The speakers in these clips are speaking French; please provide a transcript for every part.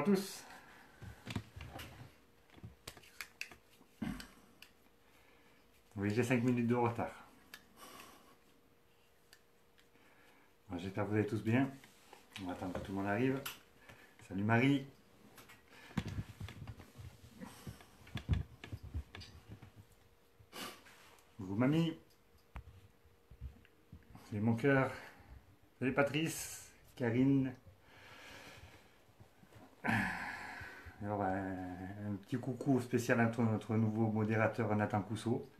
à tous. Oui, j'ai 5 minutes de retard. J'espère que vous allez tous bien. On va attendre que tout le monde arrive. Salut Marie. Coucou mamie. Salut mon cœur. Salut Patrice. Karine. Alors, un petit coucou spécial à notre nouveau modérateur Nathan Cousseau,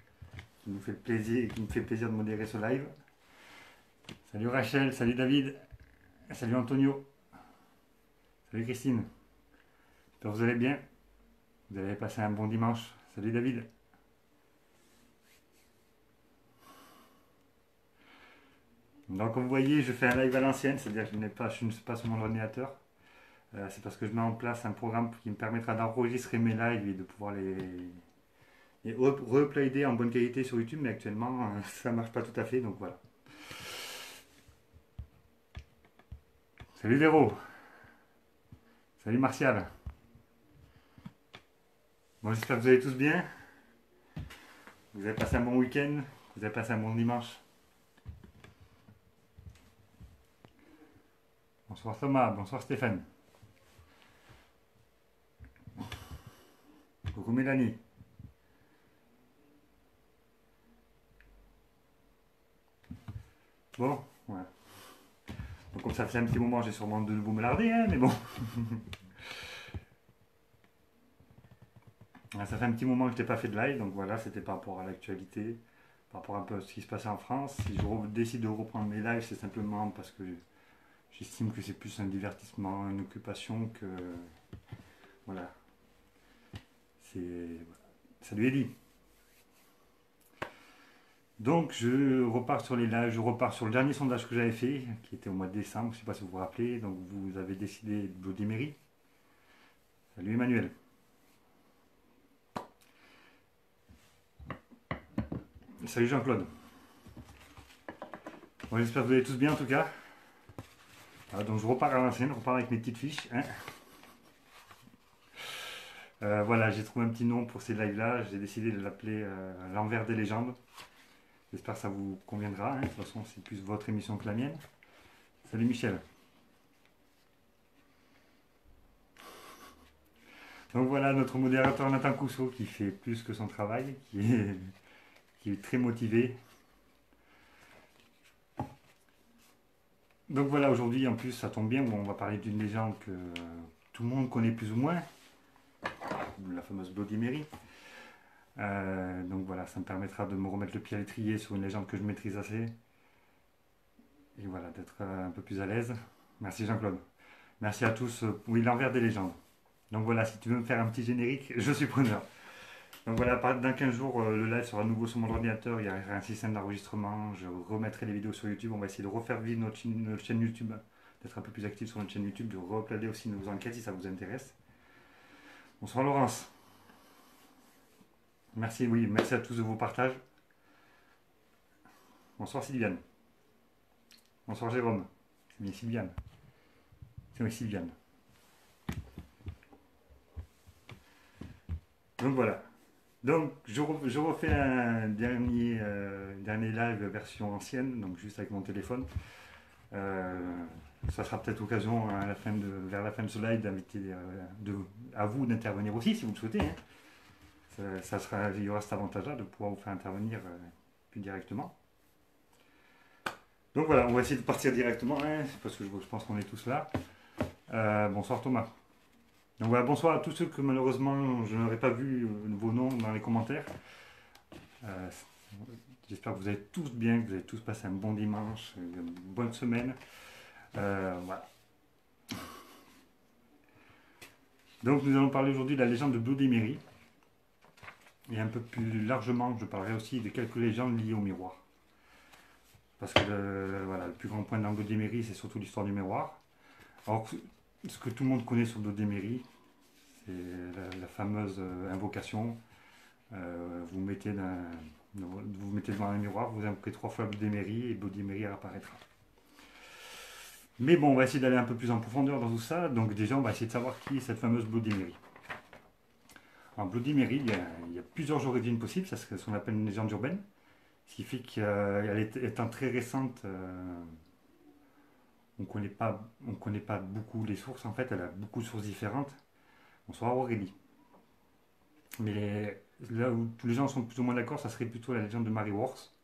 qui nous fait plaisir de modérer ce live. Salut Rachel, salut David, salut Antonio, salut Christine. J'espère que vous allez bien. Vous avez passé un bon dimanche. Salut David. Donc comme vous voyez, je fais un live à l'ancienne, c'est-à-dire que je ne suis pas sur mon ordinateur. C'est parce que je mets en place un programme qui me permettra d'enregistrer mes lives et de pouvoir les re-uploader en bonne qualité sur YouTube, mais actuellement ça ne marche pas tout à fait, donc voilà. Salut Véro. Salut Martial. Bon, j'espère que vous allez tous bien. Vous avez passé un bon week-end. Vous avez passé un bon dimanche. Bonsoir Thomas. Bonsoir Stéphane. Coucou Mélanie. Bon, voilà. Donc comme ça fait un petit moment, j'ai sûrement de nouveau me larder, hein, mais bon. Ça fait un petit moment que je n'ai pas fait de live, donc voilà, c'était par rapport à l'actualité, par rapport un peu à ce qui se passait en France. Si je décide de reprendre mes lives, c'est simplement parce que j'estime que c'est plus un divertissement, une occupation que... Voilà. Salut Eddie. Donc je repars sur les lives, je repars sur le dernier sondage que j'avais fait, qui était au mois de décembre, je ne sais pas si vous vous rappelez, donc vous avez décidé de Bloody Mary. Salut Emmanuel. Salut Jean-Claude. Bon, j'espère que vous allez tous bien en tout cas. Voilà, donc je repars à l'ancienne, je repars avec mes petites fiches. Hein. Voilà, j'ai trouvé un petit nom pour ces lives-là, j'ai décidé de l'appeler l'envers des légendes. J'espère que ça vous conviendra, hein. De toute façon c'est plus votre émission que la mienne. Salut Michel. Donc voilà notre modérateur Nathan Cousseau qui fait plus que son travail, qui est très motivé. Donc voilà, aujourd'hui en plus ça tombe bien, on va parler d'une légende que tout le monde connaît plus ou moins, la fameuse Bloody Mary. Donc voilà, ça me permettra de me remettre le pied à l'étrier sur une légende que je maîtrise assez. Et voilà, d'être un peu plus à l'aise. Merci Jean-Claude. Merci à tous. Oui, l'envers des légendes. Donc voilà, si tu veux me faire un petit générique, je suis preneur. Donc voilà, dans 15 jours, le live sera nouveau sur mon ordinateur. Il y aura un système d'enregistrement. Je remettrai les vidéos sur YouTube. On va essayer de refaire vivre notre chaîne YouTube, d'être un peu plus actif sur notre chaîne YouTube, de re-uploader aussi nos enquêtes si ça vous intéresse. Bonsoir Laurence. Merci, oui, merci à tous de vos partages. Bonsoir Sylviane. Bonsoir Jérôme. C'est bien Sylviane. C'est oui Sylviane. Donc voilà. Donc je refais un dernier live version ancienne, donc juste avec mon téléphone. Ça sera peut-être l'occasion vers la fin de ce live d'inviter à vous d'intervenir aussi si vous le souhaitez. Hein. Il y aura cet avantage-là de pouvoir vous faire intervenir plus directement. Donc voilà, on va essayer de partir directement, hein, parce que je pense qu'on est tous là. Bonsoir Thomas. Donc voilà, bonsoir à tous ceux que malheureusement je n'aurais pas vu vos noms dans les commentaires. J'espère que vous allez tous bien, que vous avez tous passé un bon dimanche, une bonne semaine. Voilà. Donc nous allons parler aujourd'hui de la légende de Bloody Mary. Et un peu plus largement, je parlerai aussi de quelques légendes liées au miroir. Parce que voilà, le plus grand point dans Bloody Mary, c'est surtout l'histoire du miroir. Alors, ce que tout le monde connaît sur Bloody Mary, c'est la fameuse invocation. Vous vous mettez devant un miroir, vous invoquez 3 fois Bloody Mary et Bloody Mary apparaîtra. Mais bon, on va essayer d'aller un peu plus en profondeur dans tout ça. Donc déjà, on va essayer de savoir qui est cette fameuse Bloody Mary. En Bloody Mary, il y a plusieurs origines possibles, c'est ce qu'on appelle une légende urbaine. Ce qui fait qu'elle étant très récente, on connaît pas beaucoup les sources. En fait, elle a beaucoup de sources différentes. Bonsoir Aurélie. Mais là où tous les gens sont plus ou moins d'accord, ça serait plutôt la légende de Mary Worth,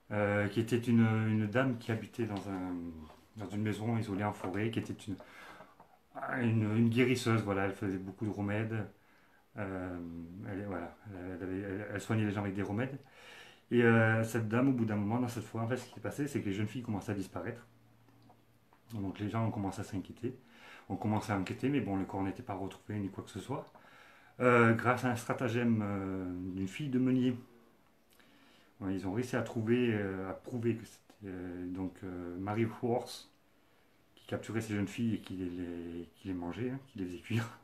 qui était une dame qui habitait dans une maison isolée en forêt, qui était une guérisseuse. Voilà, elle faisait beaucoup de remèdes. Voilà, elle soignait les gens avec des remèdes. Et cette dame, au bout d'un moment, dans cette forêt, en fait, ce qui s'est passé, c'est que les jeunes filles commençaient à disparaître. Donc les gens ont commencé à s'inquiéter. On commençait à enquêter, mais bon, les corps n'étaient pas retrouvés ni quoi que ce soit. Grâce à un stratagème d'une fille de meunier, ouais, ils ont réussi à prouver que c'était Mary Worth qui capturait ces jeunes filles et qui les mangeait, hein, qui les faisait cuire.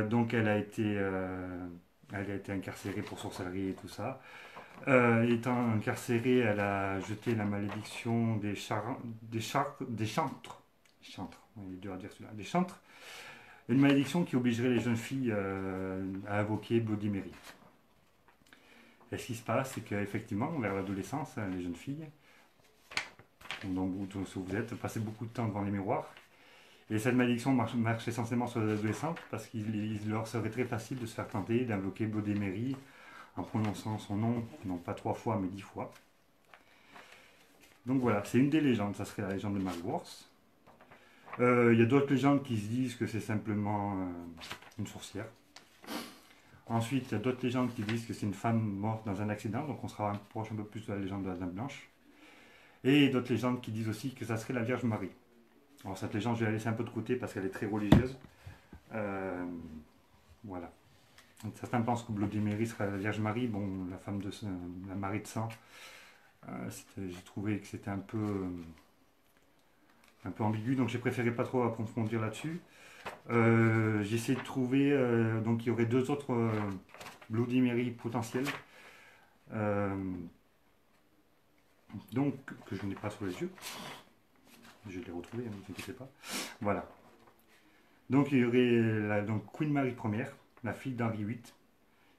Donc elle a été incarcérée pour sorcellerie et tout ça. Étant incarcérée, elle a jeté la malédiction des chantres. Chantres, il est dur à dire celui-là. Des chantres. Une malédiction qui obligerait les jeunes filles à invoquer Bloody Mary. Et ce qui se passe, c'est qu'effectivement, vers l'adolescence, hein, les jeunes filles, donc vous êtes, passez beaucoup de temps devant les miroirs. Et cette malédiction marche essentiellement sur les adolescentes parce qu'il leur serait très facile de se faire tenter d'invoquer Bloody Mary en prononçant son nom, non pas 3 fois, mais 10 fois. Donc voilà, c'est une des légendes, ça serait la légende de Mary Worth. Il y a d'autres légendes qui se disent que c'est simplement une sorcière. Ensuite, il y a d'autres légendes qui disent que c'est une femme morte dans un accident, donc on se rapproche un peu plus de la légende de la Dame Blanche. Et d'autres légendes qui disent aussi que ça serait la Vierge Marie. Alors cette légende, je vais la laisser un peu de côté parce qu'elle est très religieuse. Voilà. Donc, certains pensent que Bloody Mary serait la Vierge Marie, bon, la femme de la Marie de sang. J'ai trouvé que c'était un peu ambigu, donc j'ai préféré pas trop approfondir là-dessus. J'ai essayé de trouver, donc il y aurait 2 autres Bloody Mary potentiels, euh, donc que je n'ai pas sous les yeux. Je vais les retrouver, ne vous inquiétez pas. Voilà. Donc il y aurait Queen Mary Ier, la fille d'Henri VIII,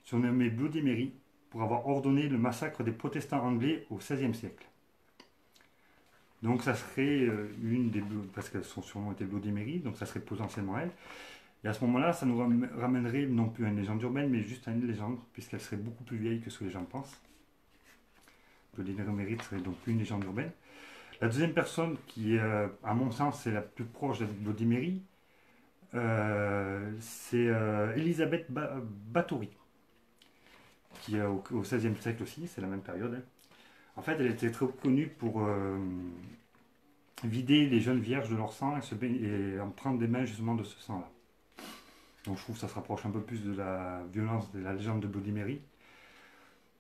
surnommée Bloody Mary pour avoir ordonné le massacre des protestants anglais au XVIe siècle. Donc ça serait parce que son surnom était Bloody Mary, donc ça serait potentiellement elle. Et à ce moment-là, ça nous ramènerait non plus à une légende urbaine, mais juste à une légende, puisqu'elle serait beaucoup plus vieille que ce que les gens pensent. Bloody Mary serait donc plus une légende urbaine. La deuxième personne qui, à mon sens, est la plus proche de Bloody Mary, c'est Elisabeth Bathory, qui est au XVIe siècle aussi, c'est la même période. Hein. En fait, elle était très connue pour vider les jeunes vierges de leur sang et en prendre des mains justement de ce sang-là. Donc je trouve que ça se rapproche un peu plus de la violence de la légende de Bloody Mary.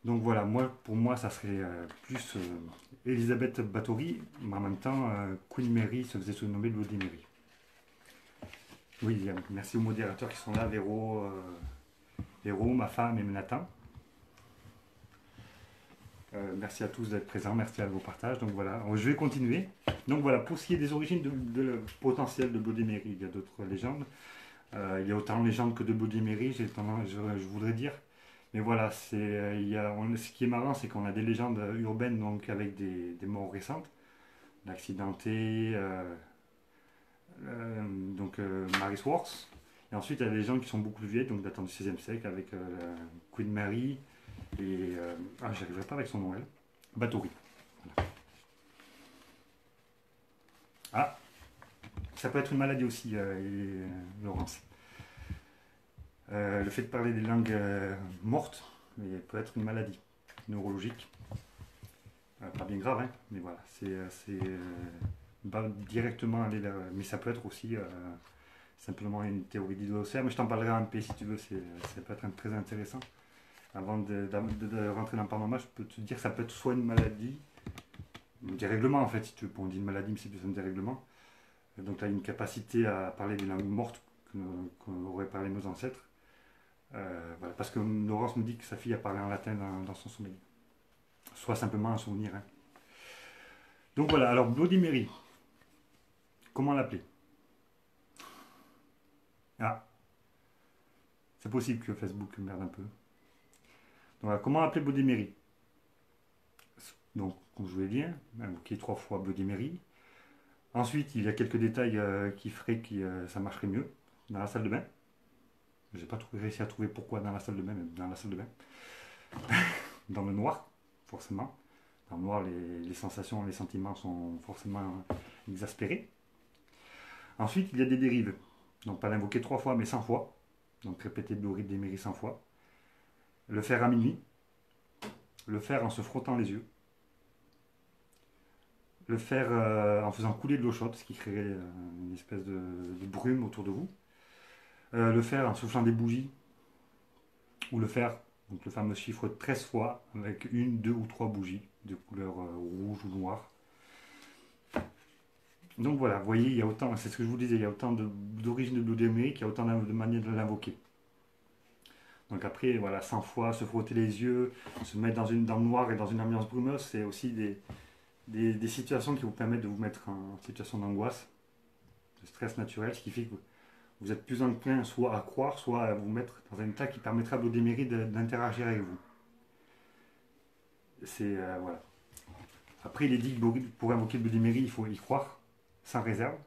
Donc voilà, pour moi, ça serait plus Elisabeth Bathory, mais en même temps, Queen Mary se faisait surnommer Bloody Mary. Oui, merci aux modérateurs qui sont là, Véro, ma femme et Nathan. Merci à tous d'être présents, merci à vos partages. Donc voilà, je vais continuer. Donc voilà, pour ce qui est des origines potentielles de Bloody Mary, il y a d'autres légendes. Il y a autant de légendes que de Bloody Mary, je voudrais dire. Mais voilà, ce qui est marrant, c'est qu'on a des légendes urbaines donc avec des morts récentes, d'accidentés, Mary Worth. Et ensuite, il y a des légendes qui sont beaucoup plus vieilles, donc datant du XVIe siècle, avec Queen Mary et j'arriverai pas avec son nom elle, Bathory. Voilà. Ah, ça peut être une maladie aussi, Laurence. Le fait de parler des langues mortes, mais peut être une maladie neurologique. Pas bien grave, hein, mais voilà, c'est pas directement aller là, mais ça peut être aussi simplement une théorie d'idolocère, mais je t'en parlerai un peu si tu veux, ça peut être très intéressant. Avant de rentrer dans le panorama, je peux te dire que ça peut être soit une maladie, un dérèglement en fait, si tu veux, on dit une maladie, mais c'est plus un dérèglement. Donc tu as une capacité à parler des langues mortes qu'auraient parlé nos ancêtres. Voilà, parce que Laurence me dit que sa fille a parlé en latin dans son sommeil. Soit simplement un souvenir. Hein. Donc voilà, alors Bloody Mary, comment l'appeler? Ah, c'est possible que Facebook merde un peu. Donc voilà, comment appeler Bloody Mary? Donc, comme je vous l'ai dit, hein, invoquer 3 fois Bloody Mary. Ensuite, il y a quelques détails qui feraient que ça marcherait mieux dans la salle de bain. J'ai pas réussi à trouver pourquoi dans la salle de bain, mais dans la salle de bain. Dans le noir, forcément. Dans le noir, les sensations, les sentiments sont forcément exaspérés. Ensuite, il y a des dérives. Donc, pas l'invoquer 3 fois, mais 100 fois. Donc, répéter Bloody Mary 100 fois. Le faire à minuit. Le faire en se frottant les yeux. Le faire en faisant couler de l'eau chaude, ce qui créerait une espèce de brume autour de vous. Le faire en soufflant des bougies. Ou le faire, donc le fameux chiffre 13 fois, avec 1, 2 ou 3 bougies de couleur rouge ou noire. Donc voilà, vous voyez, il y a autant, c'est ce que je vous disais, il y a autant d'origine de Bloody Mary qu'il y a autant de manières de l'invoquer. Donc après, voilà, 100 fois, se frotter les yeux, se mettre dans le noir et dans une ambiance brumeuse, c'est aussi des situations qui vous permettent de vous mettre en situation d'angoisse, de stress naturel, ce qui fait que vous êtes plus enclin soit à croire, soit à vous mettre dans un état qui permettra à Bloody Mary d'interagir avec vous. C'est voilà. Après, il est dit que pour invoquer Bloody Mary, il faut y croire, sans réserve.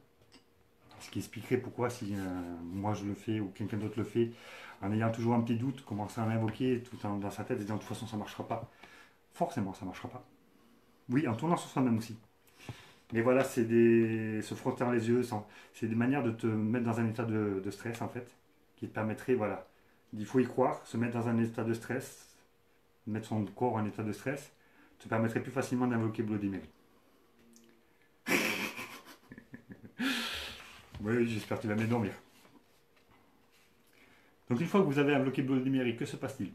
Ce qui expliquerait pourquoi, si moi je le fais ou quelqu'un d'autre le fait, en ayant toujours un petit doute, commencer à l'invoquer tout dans sa tête et disant de toute façon ça ne marchera pas. Forcément, ça ne marchera pas. Oui, en tournant sur soi-même aussi. Mais voilà, c'est se frotter dans les yeux, c'est des manières de te mettre dans un état de stress en fait, qui te permettrait, voilà, il faut y croire, se mettre dans un état de stress, mettre son corps en état de stress, te permettrait plus facilement d'invoquer Bloody Mary. Oui, j'espère que tu vas bien dormir. Donc une fois que vous avez invoqué Bloody Mary, que se passe-t-il?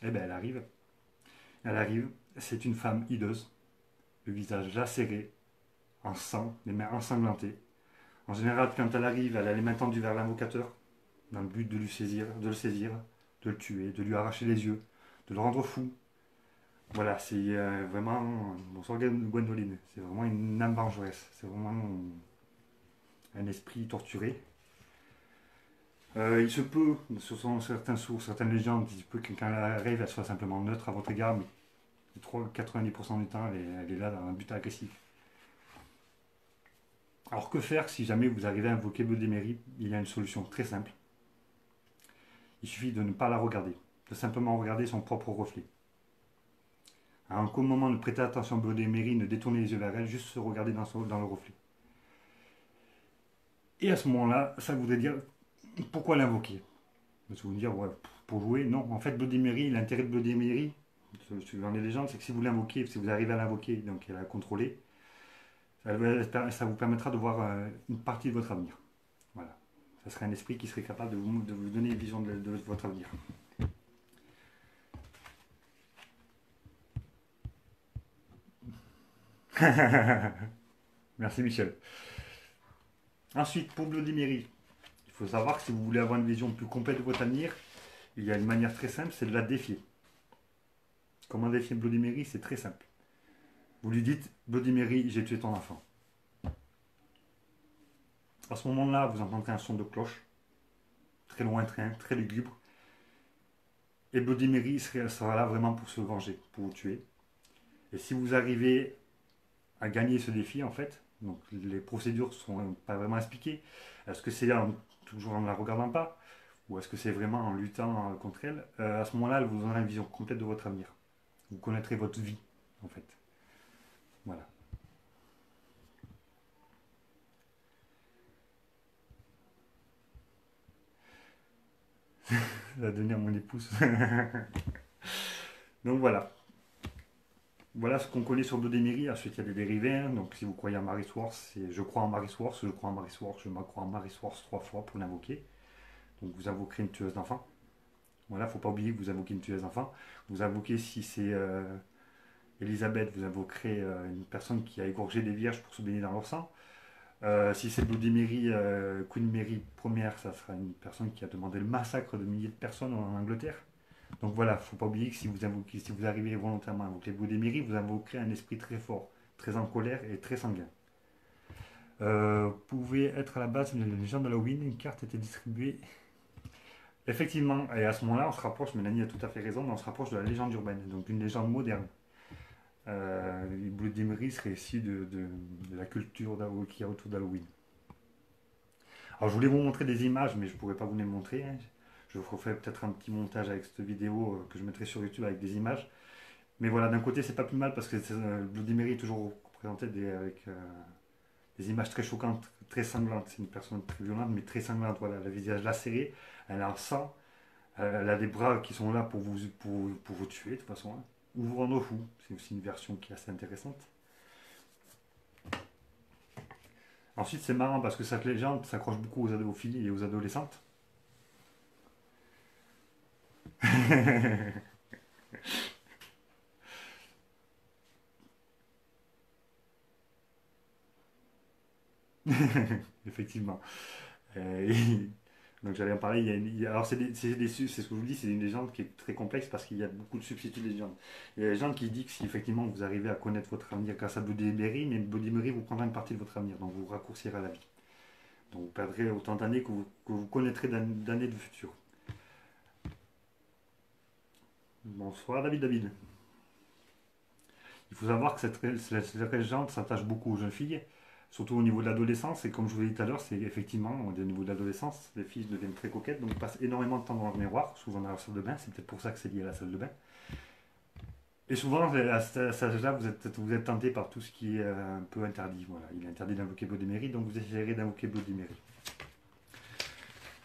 Eh bien, elle arrive. Elle arrive, c'est une femme hideuse, le visage lacéré, en sang, les mains ensanglantées. En général, quand elle arrive, elle a les mains tendues vers l'invocateur, dans le but de le saisir, de le tuer, de lui arracher les yeux, de le rendre fou. Voilà, c'est vraiment. Bonsoir Gwendoline, c'est vraiment une âme vengeresse, c'est vraiment un esprit torturé. Il se peut, ce sont certaines sources, certaines légendes, il se peut que quand elle arrive, elle soit simplement neutre à votre égard, mais 90% du temps, elle est là dans un but agressif. Alors que faire si jamais vous arrivez à invoquer Bloody Mary? Il y a une solution très simple. Il suffit de ne pas la regarder, de simplement regarder son propre reflet. À un moment, ne prêtez attention à Bloody Mary, ne détournez les yeux vers elle, juste se regarder dans le reflet. Et à ce moment-là, ça voudrait dire pourquoi l'invoquer? Parce que vous me dire, ouais, pour jouer, non. En fait, Bloody Mary, l'intérêt de Bloody Mary, suivant les légendes, c'est que si vous l'invoquez, si vous arrivez à l'invoquer, donc à la contrôler, ça vous permettra de voir une partie de votre avenir. Voilà. Ça serait un esprit qui serait capable de vous donner une vision de votre avenir. Merci Michel. Ensuite, pour Bloody Mary, il faut savoir que si vous voulez avoir une vision plus complète de votre avenir, il y a une manière très simple, c'est de la défier. Comment défier Bloody Mary? C'est très simple. Vous lui dites, Bloody Mary, j'ai tué ton enfant. À ce moment-là, vous entendrez un son de cloche, très lointain, très lugubre. Et Bloody Mary sera là vraiment pour se venger, pour vous tuer. Et si vous arrivez à gagner ce défi, en fait, donc les procédures ne sont pas vraiment expliquées. Est-ce que c'est toujours en ne la regardant pas? Ou est-ce que c'est vraiment en luttant contre elle? À ce moment-là, elle vous donnera une vision complète de votre avenir. Vous connaîtrez votre vie, en fait. Voilà. Ça va devenir mon épouse. Donc voilà. Voilà ce qu'on connaît sur Bloody Mary. Ensuite, il y a des dérivés. Hein. Donc si vous croyez en Mary Swords, c'est je crois en Mary Swords, je crois en Mary Swords, je crois en Mary Swords 3 fois pour l'invoquer. Donc vous invoquerez une tueuse d'enfants. Voilà, faut pas oublier que vous invoquez une tueuse d'enfants. Vous invoquez, si c'est Elisabeth, vous invoquerez une personne qui a égorgé des vierges pour se baigner dans leur sang. Si c'est Bloody Mary, Queen Mary première, ça sera une personne qui a demandé le massacre de milliers de personnes en Angleterre. Donc voilà, faut pas oublier que si vous arrivez volontairement à invoquer Bloody Mary, vous invoquerez un esprit très fort, très en colère et très sanguin. Pouvait être à la base une légende d'Halloween, une carte était distribuée. Effectivement, et à ce moment-là, on se rapproche, Mélanie a tout à fait raison, mais on se rapproche de la légende urbaine, donc une légende moderne. Bloody Mary serait issu de la culture qu'il y a autour d'Halloween. Alors je voulais vous montrer des images, mais je ne pourrais pas vous les montrer, hein. Je vous referai peut-être un petit montage avec cette vidéo que je mettrai sur YouTube avec des images. Mais voilà, d'un côté, c'est pas plus mal parce que Bloody Mary est toujours représenté avec des images très choquantes, très sanglantes. C'est une personne très violente, mais très sanglante. Voilà, le visage lacéré, elle a un sang, elle a des bras qui sont là pour vous tuer de toute façon, hein, ou vous rendre fou. C'est aussi une version qui est assez intéressante. Ensuite, c'est marrant parce que cette légende s'accroche beaucoup aux filles et aux adolescentes. Effectivement. Euh, donc j'allais en parler. Alors c'est ce que je vous dis, c'est une légende qui est très complexe parce qu'il y a beaucoup de substituts de légendes. Il y a des gens qui disent que si effectivement vous arrivez à connaître votre avenir grâce à Bloody Mary, mais Bloody Mary vous prendra une partie de votre avenir, donc vous raccourcirez la vie. Donc vous perdrez autant d'années que vous connaîtrez d'années de futur. Bonsoir David. Il faut savoir que cette légende s'attache beaucoup aux jeunes filles, surtout au niveau de l'adolescence. Et comme je vous l'ai dit tout à l'heure, c'est effectivement au niveau de l'adolescence, les filles deviennent très coquettes, donc passent énormément de temps dans leur miroir, souvent dans leur salle de bain. C'est peut-être pour ça que c'est lié à la salle de bain. Et souvent, à cet âge-là, vous êtes tenté par tout ce qui est un peu interdit. Voilà, il est interdit d'invoquer Bloody Mary, donc vous essayerez d'invoquer Bloody Mary.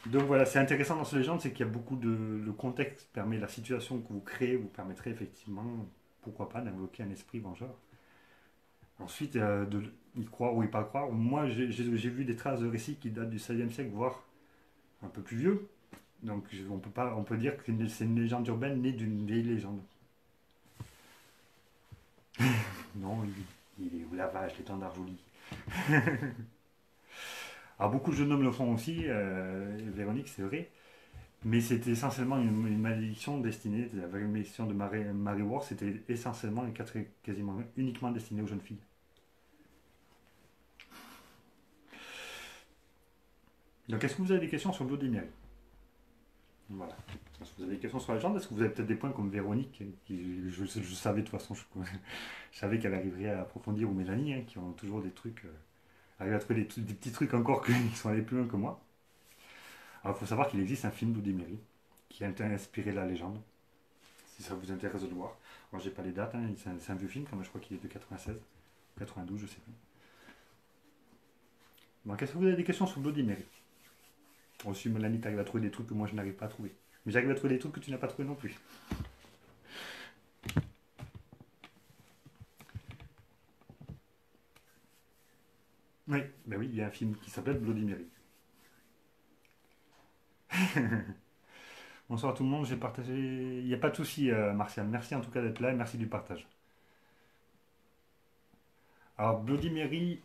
Donc voilà, c'est intéressant dans cette légende, c'est qu'il y a beaucoup de. Le contexte permet, la situation que vous créez vous permettrait effectivement, pourquoi pas, d'invoquer un esprit vengeur. Ensuite, de y croire ou y pas croire, moi j'ai vu des traces de récits qui datent du 16e siècle, voire un peu plus vieux. Donc on peut dire que c'est une légende urbaine née d'une vieille légende. Non, il est au lavage, l'étendard joli. Alors beaucoup de jeunes hommes le font aussi, Véronique, c'est vrai. Mais c'était essentiellement une malédiction destinée, la malédiction de Mary Ward, c'était essentiellement et quasiment uniquement destiné aux jeunes filles. Donc est-ce que vous avez des questions sur Bloody Mary? Voilà. Est-ce que vous avez des questions sur la légende? Est-ce que vous avez peut-être des points comme Véronique, qui, je savais de toute façon, je savais qu'elle arriverait à approfondir, ou Mélanie, hein, qui ont toujours des trucs, arrivent à trouver des petits trucs encore qui sont allés plus loin que moi. Alors il faut savoir qu'il existe un film Bloody Mary qui a inspiré la légende, si ça vous intéresse de le voir. Alors j'ai pas les dates, hein, c'est un vieux film, quand même, je crois qu'il est de 96, 92, je sais plus. Donc est-ce que vous avez des questions sur Bloody Mary? Aussi, Mélanie, tu arrives à trouver des trucs que moi je n'arrive pas à trouver. Mais j'arrive à trouver des trucs que tu n'as pas trouvé non plus. Oui, ben oui, il y a un film qui s'appelle Bloody Mary. Bonsoir à tout le monde, j'ai partagé. Il n'y a pas de souci, Martial. Merci en tout cas d'être là et merci du partage. Alors, Bloody Mary,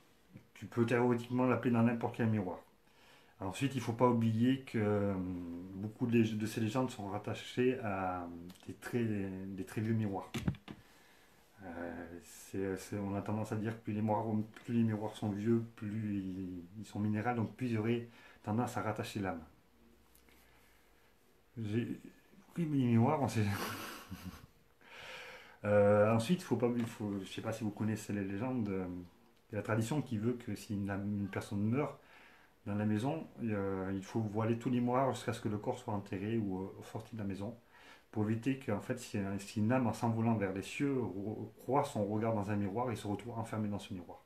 tu peux théoriquement l'appeler dans n'importe quel miroir. Ensuite, il ne faut pas oublier que beaucoup de ces légendes sont rattachées à des très vieux miroirs. On a tendance à dire que plus les miroirs sont vieux, plus ils sont minéraux, donc plus il y aurait tendance à rattacher l'âme. Oui, mais les miroirs, on sait. Ensuite, je ne sais pas si vous connaissez les légendes. Il y a la tradition qui veut que si une personne meurt dans la maison, il faut voiler tous les miroirs jusqu'à ce que le corps soit enterré ou sorti de la maison, pour éviter qu'en fait, si une âme en s'envolant vers les cieux croise son regard dans un miroir et se retrouve enfermé dans ce miroir.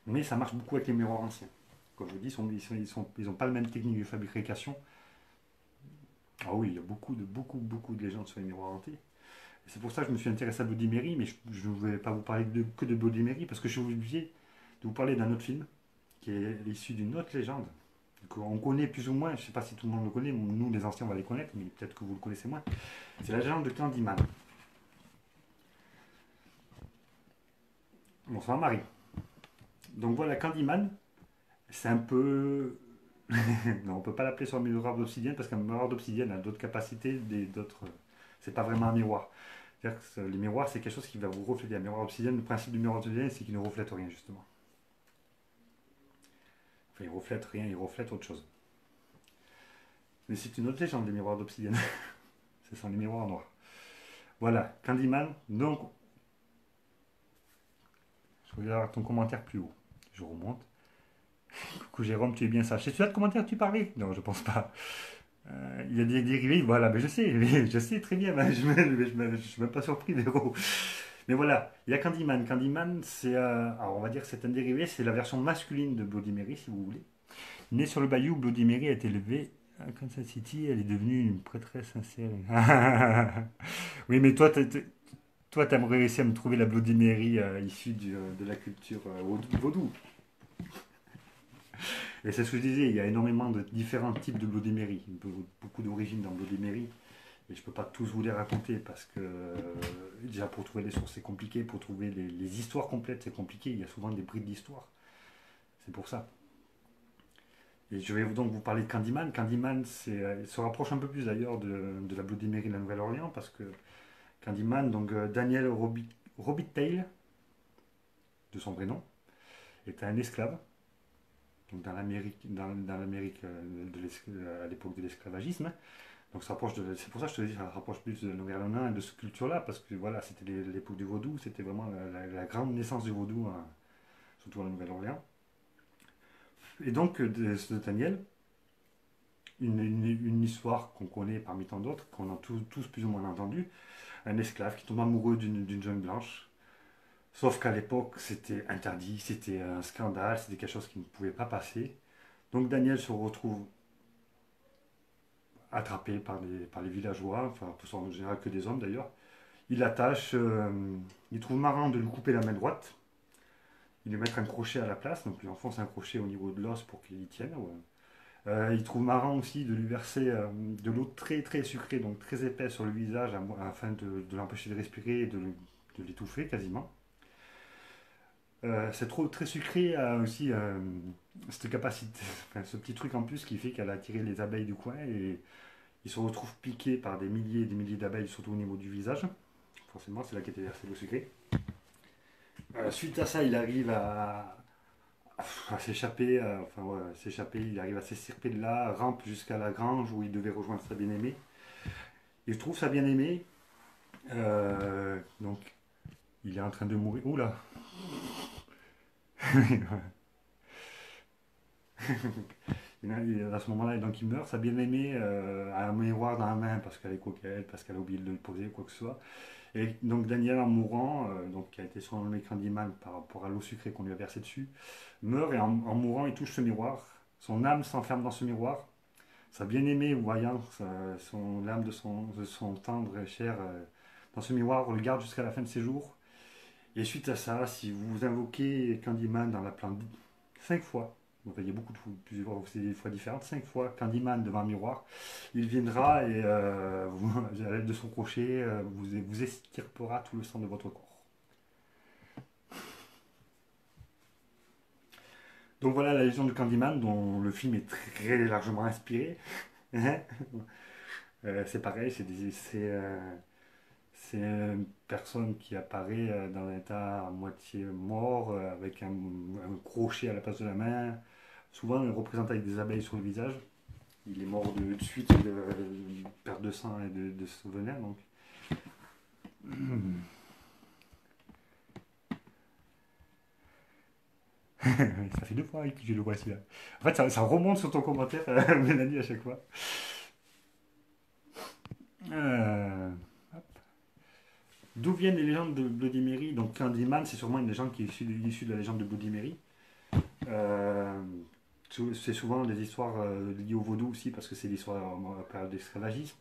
Mais ça marche beaucoup avec les miroirs anciens. Comme je vous dis, ils n'ont pas la même technique de fabrication. Ah oui, il y a beaucoup de légendes sur les miroirs hantés. C'est pour ça que je me suis intéressé à Bloody Mary, mais je ne vais pas vous parler que de Bloody Mary, parce que je suis obligé de vous parler d'un autre film, qui est issu d'une autre légende, qu'on connaît plus ou moins, je ne sais pas si tout le monde le connaît, nous les anciens on va les connaître, mais peut-être que vous le connaissez moins. C'est la légende de Candyman. Bonsoir Marie. Donc voilà, Candyman, c'est un peu... non, on ne peut pas l'appeler sur un miroir d'obsidienne, parce qu'un miroir d'obsidienne a d'autres capacités, d'autres... C'est pas vraiment un miroir. C'est-à-dire que les miroirs, c'est quelque chose qui va vous refléter. Un miroir obsidienne, le principe du miroir obsidienne, c'est qu'il ne reflète rien, justement. Enfin, il reflète rien, il reflète autre chose. Mais c'est une autre légende des miroirs d'obsidienne. Ce sont les miroirs noirs. Voilà, Candyman. Donc, je regarde ton commentaire plus haut. Je remonte. Coucou Jérôme, tu es bien sage. C'est celui-là de commentaire que tu parlais? Non, je pense pas. Il y a des dérivés, voilà, mais je sais, je sais très bien, mais je suis même pas surpris, Véro. Mais voilà, il y a Candyman. Candyman, c'est, alors on va dire, c'est un dérivé, c'est la version masculine de Bloody Mary, si vous voulez. Née sur le bayou, Bloody Mary a été élevée à Kansas City, elle est devenue une prêtresse sincère. Oui, mais toi, t'aimerais réussir à me trouver la Bloody Mary issue de la culture vaudou. Et c'est ce que je disais, il y a énormément de différents types de Bloody Mary, beaucoup d'origines dans Bloody Mary. Et je ne peux pas tous vous les raconter parce que déjà pour trouver les sources c'est compliqué, pour trouver les histoires complètes c'est compliqué, il y a souvent des bribes d'histoire. C'est pour ça. Et je vais donc vous parler de Candyman. Candyman il se rapproche un peu plus d'ailleurs de la Bloody Mary de la Nouvelle-Orléans parce que Candyman, donc Daniel Robitaille, de son vrai nom, est un esclave donc dans l'Amérique à l'époque de l'esclavagisme. Donc c'est pour ça que je te dis, ça rapproche plus de Nouvelle-Orléans et de cette culture-là, parce que voilà, c'était l'époque du vaudou, c'était vraiment la grande naissance du vaudou, hein, surtout à la Nouvelle-Orléans. Et donc, de Daniel, une histoire qu'on connaît parmi tant d'autres, qu'on a tous plus ou moins entendu, un esclave qui tombe amoureux d'une jeune blanche, sauf qu'à l'époque, c'était interdit, c'était un scandale, c'était quelque chose qui ne pouvait pas passer. Donc Daniel se retrouve attrapé par les villageois, enfin, en général que des hommes d'ailleurs. Il l'attache, il trouve marrant de lui couper la main droite, il lui met un crochet à la place, donc il lui enfonce un crochet au niveau de l'os pour qu'il y tienne. Ouais. Il trouve marrant aussi de lui verser de l'eau très très sucrée, donc très épaisse sur le visage afin de l'empêcher de respirer et de l'étouffer quasiment. Cette eau très sucrée a aussi cette capacité, enfin, ce petit truc en plus qui fait qu'elle a attiré les abeilles du coin et il se retrouve piqué par des milliers et des milliers d'abeilles, surtout au niveau du visage. Forcément, c'est là qu'était versée l'eau sucrée. Suite à ça, il arrive à s'échapper, enfin ouais, s'échapper, il arrive à s'estirper de là, rampe jusqu'à la grange où il devait rejoindre sa bien-aimée. Il trouve sa bien-aimée, donc il est en train de mourir. Oula. À ce moment-là, donc il meurt. Sa bien-aimée a un miroir dans la main parce qu'elle est coquette, parce qu'elle a oublié de le poser, quoi que ce soit. Et donc Daniel, en mourant, donc qui a été surnommé Candyman par rapport à l'eau sucrée qu'on lui a versée dessus, meurt et en mourant, il touche ce miroir. Son âme s'enferme dans ce miroir. Sa bien-aimée, voyant l'âme de son tendre et cher dans ce miroir, le garde jusqu'à la fin de ses jours. Et suite à ça, si vous invoquez Candyman dans la plante 5 fois, donc il y a plusieurs fois différentes, 5 fois Candyman devant un miroir, il viendra et à l'aide de son crochet, vous estirpera tout le sang de votre corps. Donc voilà la légende de Candyman, dont le film est très largement inspiré. C'est pareil, c'est une personne qui apparaît dans un état à moitié mort, avec un crochet à la place de la main. Souvent, il représente avec des abeilles sur le visage. Il est mort de suite de perte de sang et de ce venin. Donc. Ça fait 2 fois que je le vois celui-là. En fait, ça remonte sur ton commentaire, Mélanie, à chaque fois. Euh, D'où viennent les légendes de Bloody Mary? Donc Candyman, c'est sûrement une légende qui est issue de la légende de Bloody Mary. Euh, c'est souvent des histoires liées au vaudou aussi, parce que c'est l'histoire à la période d'esclavagisme.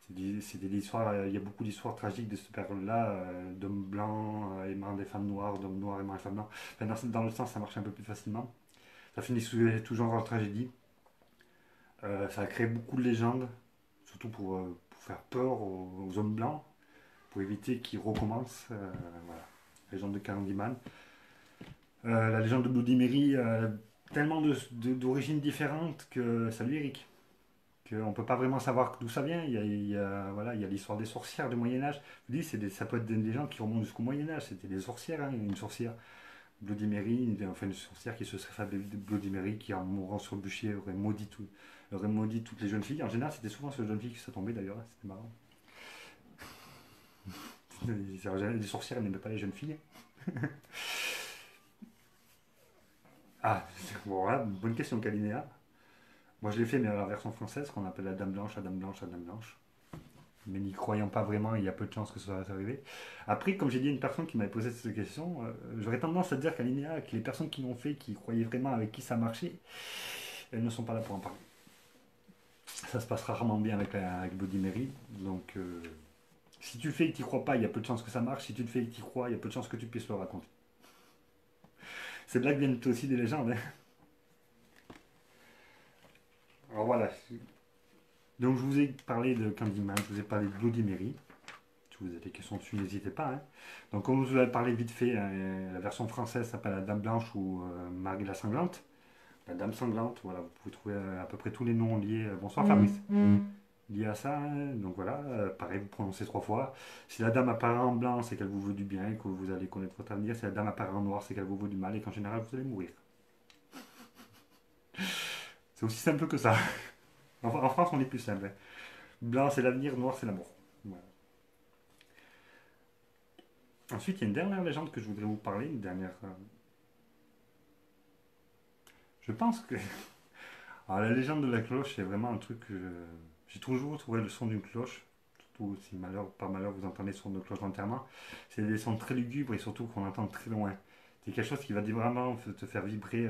C'est des histoires, il y a beaucoup d'histoires tragiques de cette période-là, d'hommes blancs aimant des femmes noires, d'hommes noirs aimant des femmes noires. Enfin, dans le sens, ça marche un peu plus facilement. Ça finit toujours en tragédie. Ça a créé beaucoup de légendes, surtout pour faire peur aux hommes blancs, pour éviter qu'ils recommencent. Voilà. La légende de Candyman. La légende de Bloody Mary, tellement d'origines différentes que. Salut Eric. qu'on ne peut pas vraiment savoir d'où ça vient. Voilà, il y a l'histoire des sorcières du Moyen-Âge. Je vous dis, ça peut être des gens qui remontent jusqu'au Moyen-Âge. C'était des sorcières, hein, une sorcière, Bloody Mary, enfin une sorcière qui se serait fait de Bloody Mary, qui en mourant sur le bûcher aurait maudit toutes les jeunes filles. En général, c'était souvent sur les jeunes filles qui se tombaient d'ailleurs, hein, c'était marrant. Les sorcières n'aimaient pas les jeunes filles. Ah, bon, voilà, bonne question, Kalinéa. Moi, je l'ai fait, mais à la version française, qu'on appelle la Dame Blanche, la Dame Blanche, la Dame Blanche. Mais n'y croyant pas vraiment, il y a peu de chances que ça va arriver. Après, comme j'ai dit à une personne qui m'avait posé cette question, j'aurais tendance à dire qu'Alinéa, que les personnes qui l'ont fait, qui croyaient vraiment avec qui ça marchait, elles ne sont pas là pour en parler. Ça se passe rarement bien avec Bloody Mary. Donc, si tu le fais et que tu n'y crois pas, il y a peu de chances que ça marche. Si tu le fais et que tu y crois, il y a peu de chances que tu puisses le raconter. C'est de là que viennent aussi des légendes. Hein. Alors voilà. Donc, je vous ai parlé de Candyman, je vous ai parlé de Bloody Mary. Si vous avez des questions dessus, n'hésitez pas. Hein. Donc, comme je vous avais parlé vite fait, hein, la version française s'appelle La Dame Blanche ou Marie la Sanglante. La Dame Sanglante, voilà, vous pouvez trouver à peu près tous les noms liés. Bonsoir Fabrice. Liés à ça, hein. Donc voilà, pareil, vous prononcez 3 fois. Si la dame apparaît en blanc, c'est qu'elle vous veut du bien et que vous allez connaître votre avenir. Si la dame apparaît en noir, c'est qu'elle vous veut du mal et qu'en général, vous allez mourir. C'est aussi simple que ça. En France, on est plus simple. Hein. Blanc, c'est l'avenir, noir, c'est l'amour. Voilà. Ensuite, il y a une dernière légende que je voudrais vous parler, une dernière. Je pense que. Alors, la légende de la cloche, c'est vraiment un truc que j'ai toujours trouvé le son d'une cloche. Surtout si par malheur vous entendez le son de cloche d'enterrement. C'est des sons très lugubres et surtout qu'on entend très loin. C'est quelque chose qui va vraiment te faire vibrer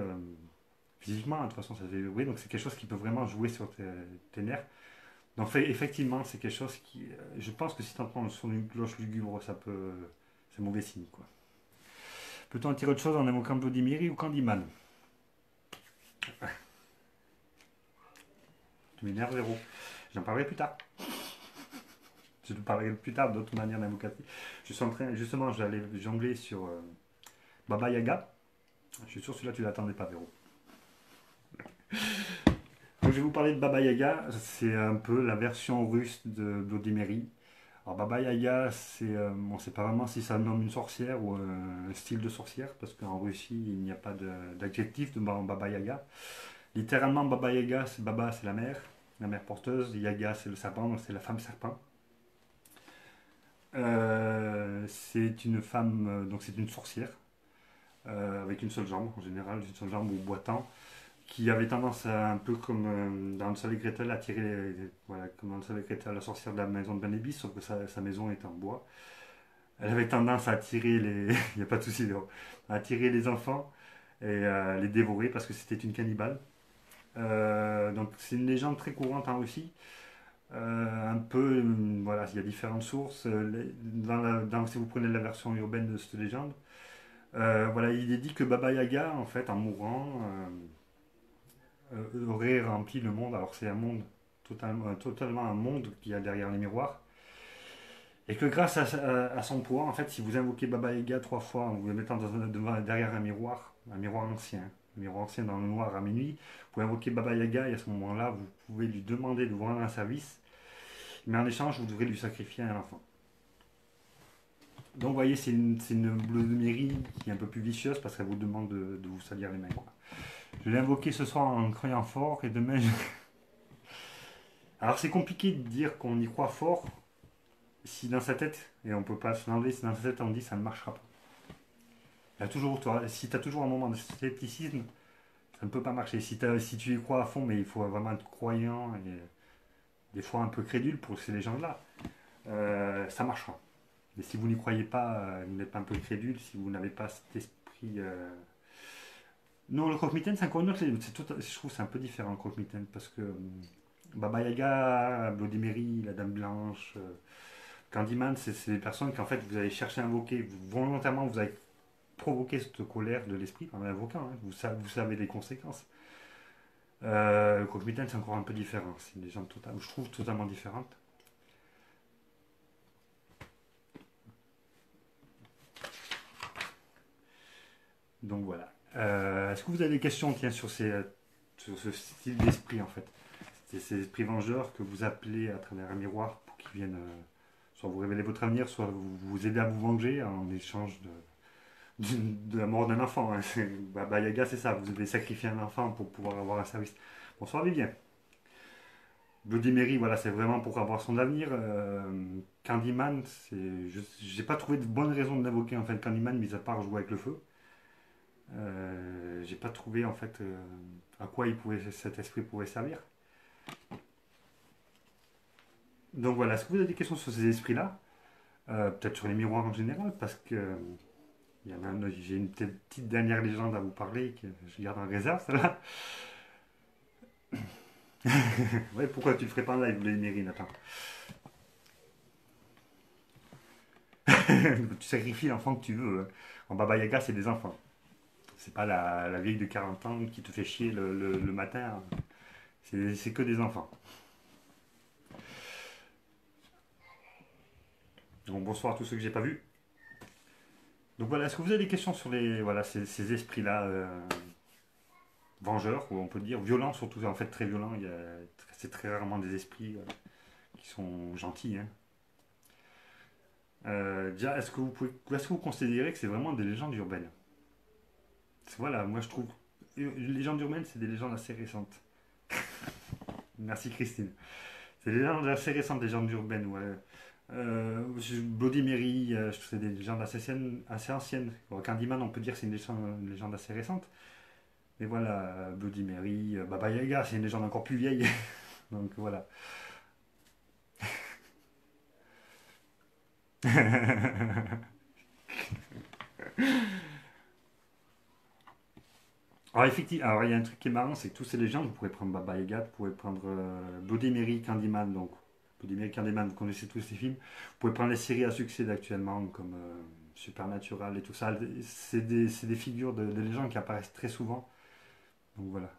physiquement. De toute façon, ça fait vibrer. Donc, c'est quelque chose qui peut vraiment jouer sur tes nerfs. Donc, effectivement, c'est quelque chose qui. Je pense que si tu entends le son d'une cloche lugubre, ça peut. C'est mauvais signe, quoi. Peut-on en tirer autre chose en évoquant Bloody Mary ou Candyman? Tu m'énerves, zéro. J'en parlerai plus tard. Je te parlerai plus tard d'autres manières d'invocative. Je suis en train, justement, j'allais jongler sur Baba Yaga. Je suis sûr que celui-là, tu l'attendais pas, Véro. Donc, je vais vous parler de Baba Yaga. C'est un peu la version russe de Bloody Mary. Alors, Baba Yaga, on ne sait pas vraiment si ça nomme une sorcière ou un style de sorcière, parce qu'en Russie, il n'y a pas d'adjectif de Baba Yaga. Littéralement, Baba Yaga, Baba, c'est la mère porteuse. Yaga, c'est le serpent, donc c'est la femme serpent. C'est une femme, donc c'est une sorcière, avec une seule jambe, en général, une seule jambe ou boitant, qui avait tendance à, un peu comme dans Hansel et Gretel, à tirer, voilà, comme dans Hansel et Gretel, la sorcière de la maison de Ben Nevis, sauf que sa maison est en bois. Elle avait tendance à attirer les, il n'y a pas de souci, à attirer les enfants et à les dévorer parce que c'était une cannibale. Donc c'est une légende très courante en Russie. Un peu, voilà, il y a différentes sources. Si vous prenez la version urbaine de cette légende, voilà, il est dit que Baba Yaga, en fait, en mourant, aurait rempli le monde. Alors c'est un monde totalement un monde qu'il y a derrière les miroirs. Et que grâce à son pouvoir, en fait, si vous invoquez Baba Yaga 3 fois en vous le mettant derrière un miroir ancien, dans le noir à minuit, vous pouvez invoquer Baba Yaga et à ce moment-là, vous pouvez lui demander de vous rendre un service, mais en échange, vous devrez lui sacrifier un enfant. Donc, vous voyez, c'est une bleumerie qui est un peu plus vicieuse parce qu'elle vous demande de vous salir les mains. Quoi. Je l'ai invoqué ce soir en croyant fort et demain. Alors, c'est compliqué de dire qu'on y croit fort si dans sa tête, et on peut pas se l'enlever, si dans sa tête on dit ça ne marchera pas. Si tu as toujours un moment de scepticisme, ça ne peut pas marcher. Si tu y crois à fond, mais il faut vraiment être croyant et des fois un peu crédule pour ces légendes-là, ça marchera. Mais si vous n'y croyez pas, vous n'êtes pas un peu crédule, si vous n'avez pas cet esprit. Non, le croque-mitaine, c'est encore une autre. Je trouve que c'est un peu différent le croque-mitaine parce que Baba Yaga, Bloody Mary, la Dame Blanche, Candyman, c'est des personnes qu'en fait vous allez chercher à invoquer volontairement, vous avez provoqué cette colère de l'esprit en l'invoquant. Hein. Vous savez les conséquences. Le croque-mitaine, c'est encore un peu différent. C'est une légende je trouve totalement différente. Donc voilà. Est-ce que vous avez des questions tiens, sur ce style d'esprit en fait? C'est ces esprits vengeurs que vous appelez à travers un miroir pour qu'ils viennent soit vous révéler votre avenir, soit vous aider à vous venger en échange de la mort d'un enfant. Hein. Baba Yaga, c'est ça, vous devez sacrifier un enfant pour pouvoir avoir un service. Bonsoir Vivien. Bloody Mary, voilà, c'est vraiment pour avoir son avenir. Candyman, j'ai pas trouvé de bonne raison de l'invoquer en fait. Candyman, mis à part jouer avec le feu. J'ai pas trouvé en fait à quoi cet esprit pouvait servir. Donc voilà, est-ce que vous avez des questions sur ces esprits-là? Peut-être sur les miroirs en général, parce que il y en a j'ai une petite dernière légende à vous parler que je garde en réserve, celle-là. Ouais, pourquoi tu le ferais pas en live, les mairies, Nathan? Tu sacrifies l'enfant que tu veux. Hein. En Baba Yaga, c'est des enfants. C'est pas la vieille de 40 ans qui te fait chier le matin. C'est que des enfants. Donc bonsoir à tous ceux que j'ai pas vus. Donc voilà, est-ce que vous avez des questions sur voilà, ces esprits-là vengeurs, ou on peut dire violents surtout, en fait très violents. C'est très rarement des esprits qui sont gentils. Hein. Déjà, est-ce que vous considérez que c'est vraiment des légendes urbaines? Voilà, moi je trouve. Les légendes urbaines, c'est des légendes assez récentes. Merci Christine. C'est des légendes assez récentes, des légendes urbaines. Ouais. Bloody Mary, je trouve que c'est des légendes assez anciennes. Bon, Candyman, on peut dire que c'est une légende assez récente. Mais voilà, Bloody Mary, Baba Yaga, c'est une légende encore plus vieille. Donc voilà. Alors effectivement, alors il y a un truc qui est marrant, c'est que tous ces légendes, vous pourrez prendre Baba Yaga, vous pouvez prendre Bloody Mary, Candyman, donc Bloody Mary, Candyman, vous connaissez tous ces films. Vous pouvez prendre les séries à succès d'actuellement comme Supernatural et tout ça. C'est des figures de légendes qui apparaissent très souvent. Donc voilà.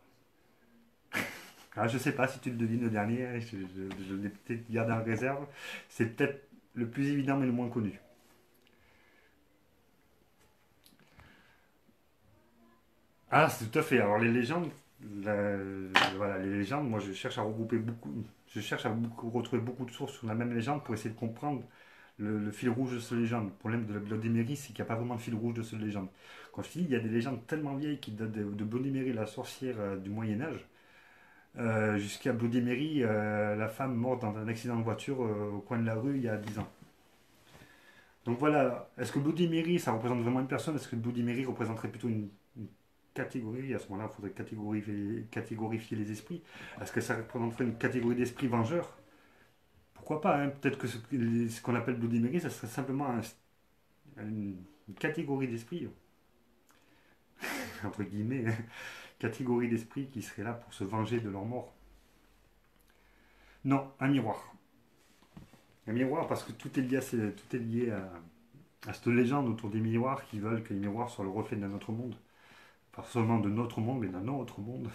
Alors, je sais pas si tu le devines le dernier, hein, je l'ai peut-être gardé en réserve. C'est peut-être le plus évident mais le moins connu. Ah, c'est tout à fait. Alors les légendes, la- voilà, les légendes, moi je cherche à regrouper beaucoup, je cherche à retrouver beaucoup de sources sur la même légende pour essayer de comprendre le fil rouge de cette légende. Le problème de la Bloody Mary, c'est qu'il n'y a pas vraiment de fil rouge de cette légende. Quand je dis, il y a des légendes tellement vieilles qui datent de Bloody Mary, la sorcière du Moyen Âge, jusqu'à Bloody Mary, la femme morte dans un accident de voiture au coin de la rue il y a 10 ans. Donc voilà, est-ce que Bloody Mary, ça représente vraiment une personne? Est-ce que Bloody Mary représenterait plutôt une catégorie? À ce moment-là, il faudrait catégorifier les esprits. Est-ce que ça représenterait une catégorie d'esprits vengeurs? Pourquoi pas, hein. Peut-être que ce qu'on appelle Bloody Mary, ça serait simplement une catégorie d'esprits, entre guillemets, hein. Catégorie d'esprits qui serait là pour se venger de leur mort. Non, un miroir. Un miroir parce que tout est lié à cette légende autour des miroirs qui veulent que les miroirs soient le reflet d'un autre monde. Pas seulement de notre monde, mais d'un autre monde.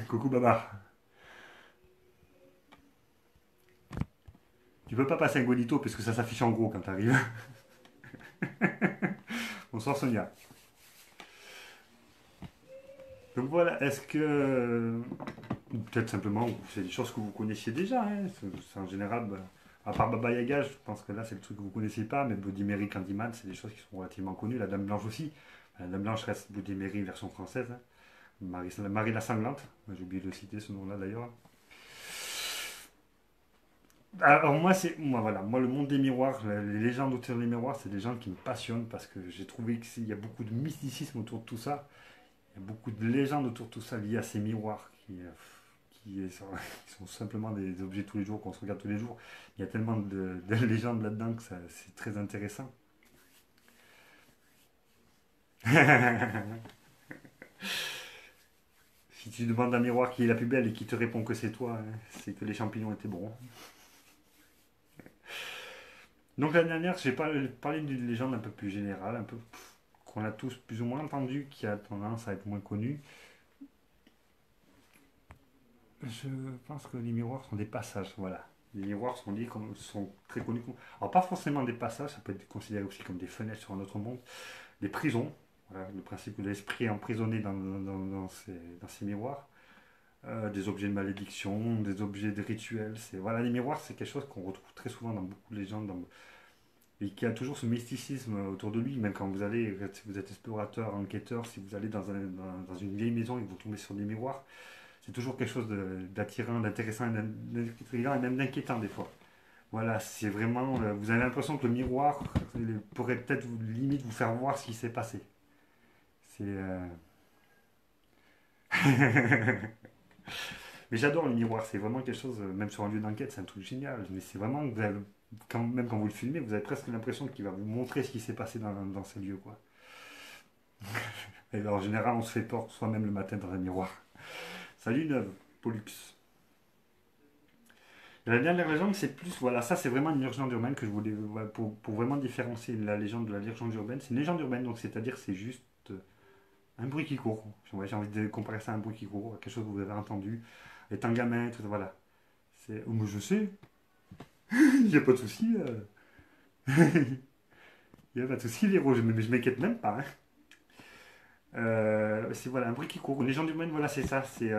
Coucou Baba. Tu peux pas passer un godito parce que ça s'affiche en gros quand t'arrives. Bonsoir Sonia. Donc voilà, est-ce que. Peut-être simplement, c'est des choses que vous connaissiez déjà. Hein. En général, à part Baba Yaga, je pense que là c'est le truc que vous connaissez pas, mais Bloody Mary, Candyman, c'est des choses qui sont relativement connues. La Dame Blanche aussi. La Dame Blanche reste Bloody Mary version française. Hein. Marie la Sanglante, j'ai oublié de citer ce nom-là d'ailleurs. Alors moi voilà, moi le monde des miroirs, les légendes autour des miroirs, c'est des gens qui me passionnent parce que j'ai trouvé qu'il y a beaucoup de mysticisme autour de tout ça. Il y a beaucoup de légendes autour de tout ça liées à ces miroirs qui sont simplement des objets tous les jours qu'on se regarde tous les jours. Il y a tellement de légendes là-dedans que c'est très intéressant. Si tu demandes un miroir qui est la plus belle et qui te répond que c'est toi, hein, c'est que les champignons étaient bons. Donc la dernière, j'ai parlé d'une légende un peu plus générale, un peu qu'on a tous plus ou moins entendu, qui a tendance à être moins connue. Je pense que les miroirs sont des passages, voilà. Les miroirs sont très connus. Alors pas forcément des passages, ça peut être considéré aussi comme des fenêtres sur un autre monde, des prisons. Voilà, le principe de l'esprit est emprisonné dans ces miroirs. des objets de malédiction, des objets de rituels. Voilà, les miroirs, c'est quelque chose qu'on retrouve très souvent dans beaucoup de légendes, et qui a toujours ce mysticisme autour de lui, même quand vous allez, si vous êtes explorateur, enquêteur, si vous allez dans une vieille maison et que vous tombez sur des miroirs, c'est toujours quelque chose d'attirant, d'intéressant, d'intriguant et même d'inquiétant des fois. Voilà, c'est vraiment, vous avez l'impression que le miroir pourrait peut-être limite vous faire voir ce qui s'est passé. C'est Mais j'adore le miroir, c'est vraiment quelque chose, même sur un lieu d'enquête, c'est un truc génial. Mais c'est vraiment, même quand vous le filmez, vous avez presque l'impression qu'il va vous montrer ce qui s'est passé dans ces lieux, quoi. Et en général, on se fait peur soi-même le matin dans un miroir. Salut Neuve, Pollux. Et la dernière légende, c'est plus, voilà, ça c'est vraiment une légende urbaine que je voulais, voilà, pour vraiment différencier la légende de la légende urbaine. C'est une légende urbaine, donc c'est-à-dire c'est juste un bruit qui court. Ouais, j'ai envie de comparer ça à un bruit qui court, à quelque chose que vous avez entendu, étant gamin, tout, voilà. Oh, mais je sais, il n'y a pas de souci. Il n'y a pas de souci, Véro, je m'inquiète même pas, hein. C'est voilà, un bruit qui court. Une légende humaine, voilà, c'est ça. C'est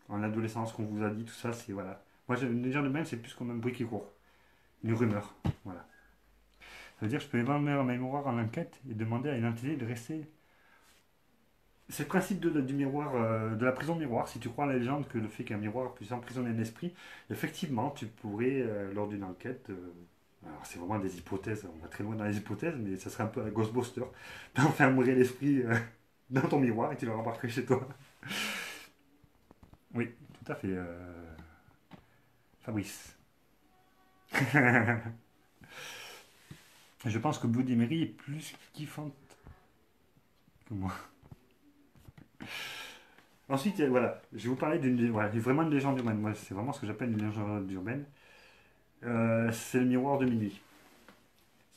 en adolescence qu'on vous a dit tout ça. C'est voilà. Moi, une légende humaine, c'est plus comme un bruit qui court. Une rumeur. Voilà. Ça veut dire que je peux évaluer ma mémoire en enquête et demander à une entité de rester. C'est le principe du miroir, de la prison miroir. Si tu crois à la légende que le fait qu'un miroir puisse emprisonner un esprit, effectivement, tu pourrais, lors d'une enquête, alors c'est vraiment des hypothèses, on va très loin dans les hypothèses, mais ça serait un peu un Ghostbuster, d'enfermer l'esprit dans ton miroir et tu le rembarquerais chez toi. Oui, tout à fait, Fabrice. Je pense que Bloody Mary est plus kiffante que moi. Ensuite, voilà, je vais vous parler voilà, vraiment une légende urbaine. Moi, c'est vraiment ce que j'appelle une légende urbaine. C'est le miroir de minuit.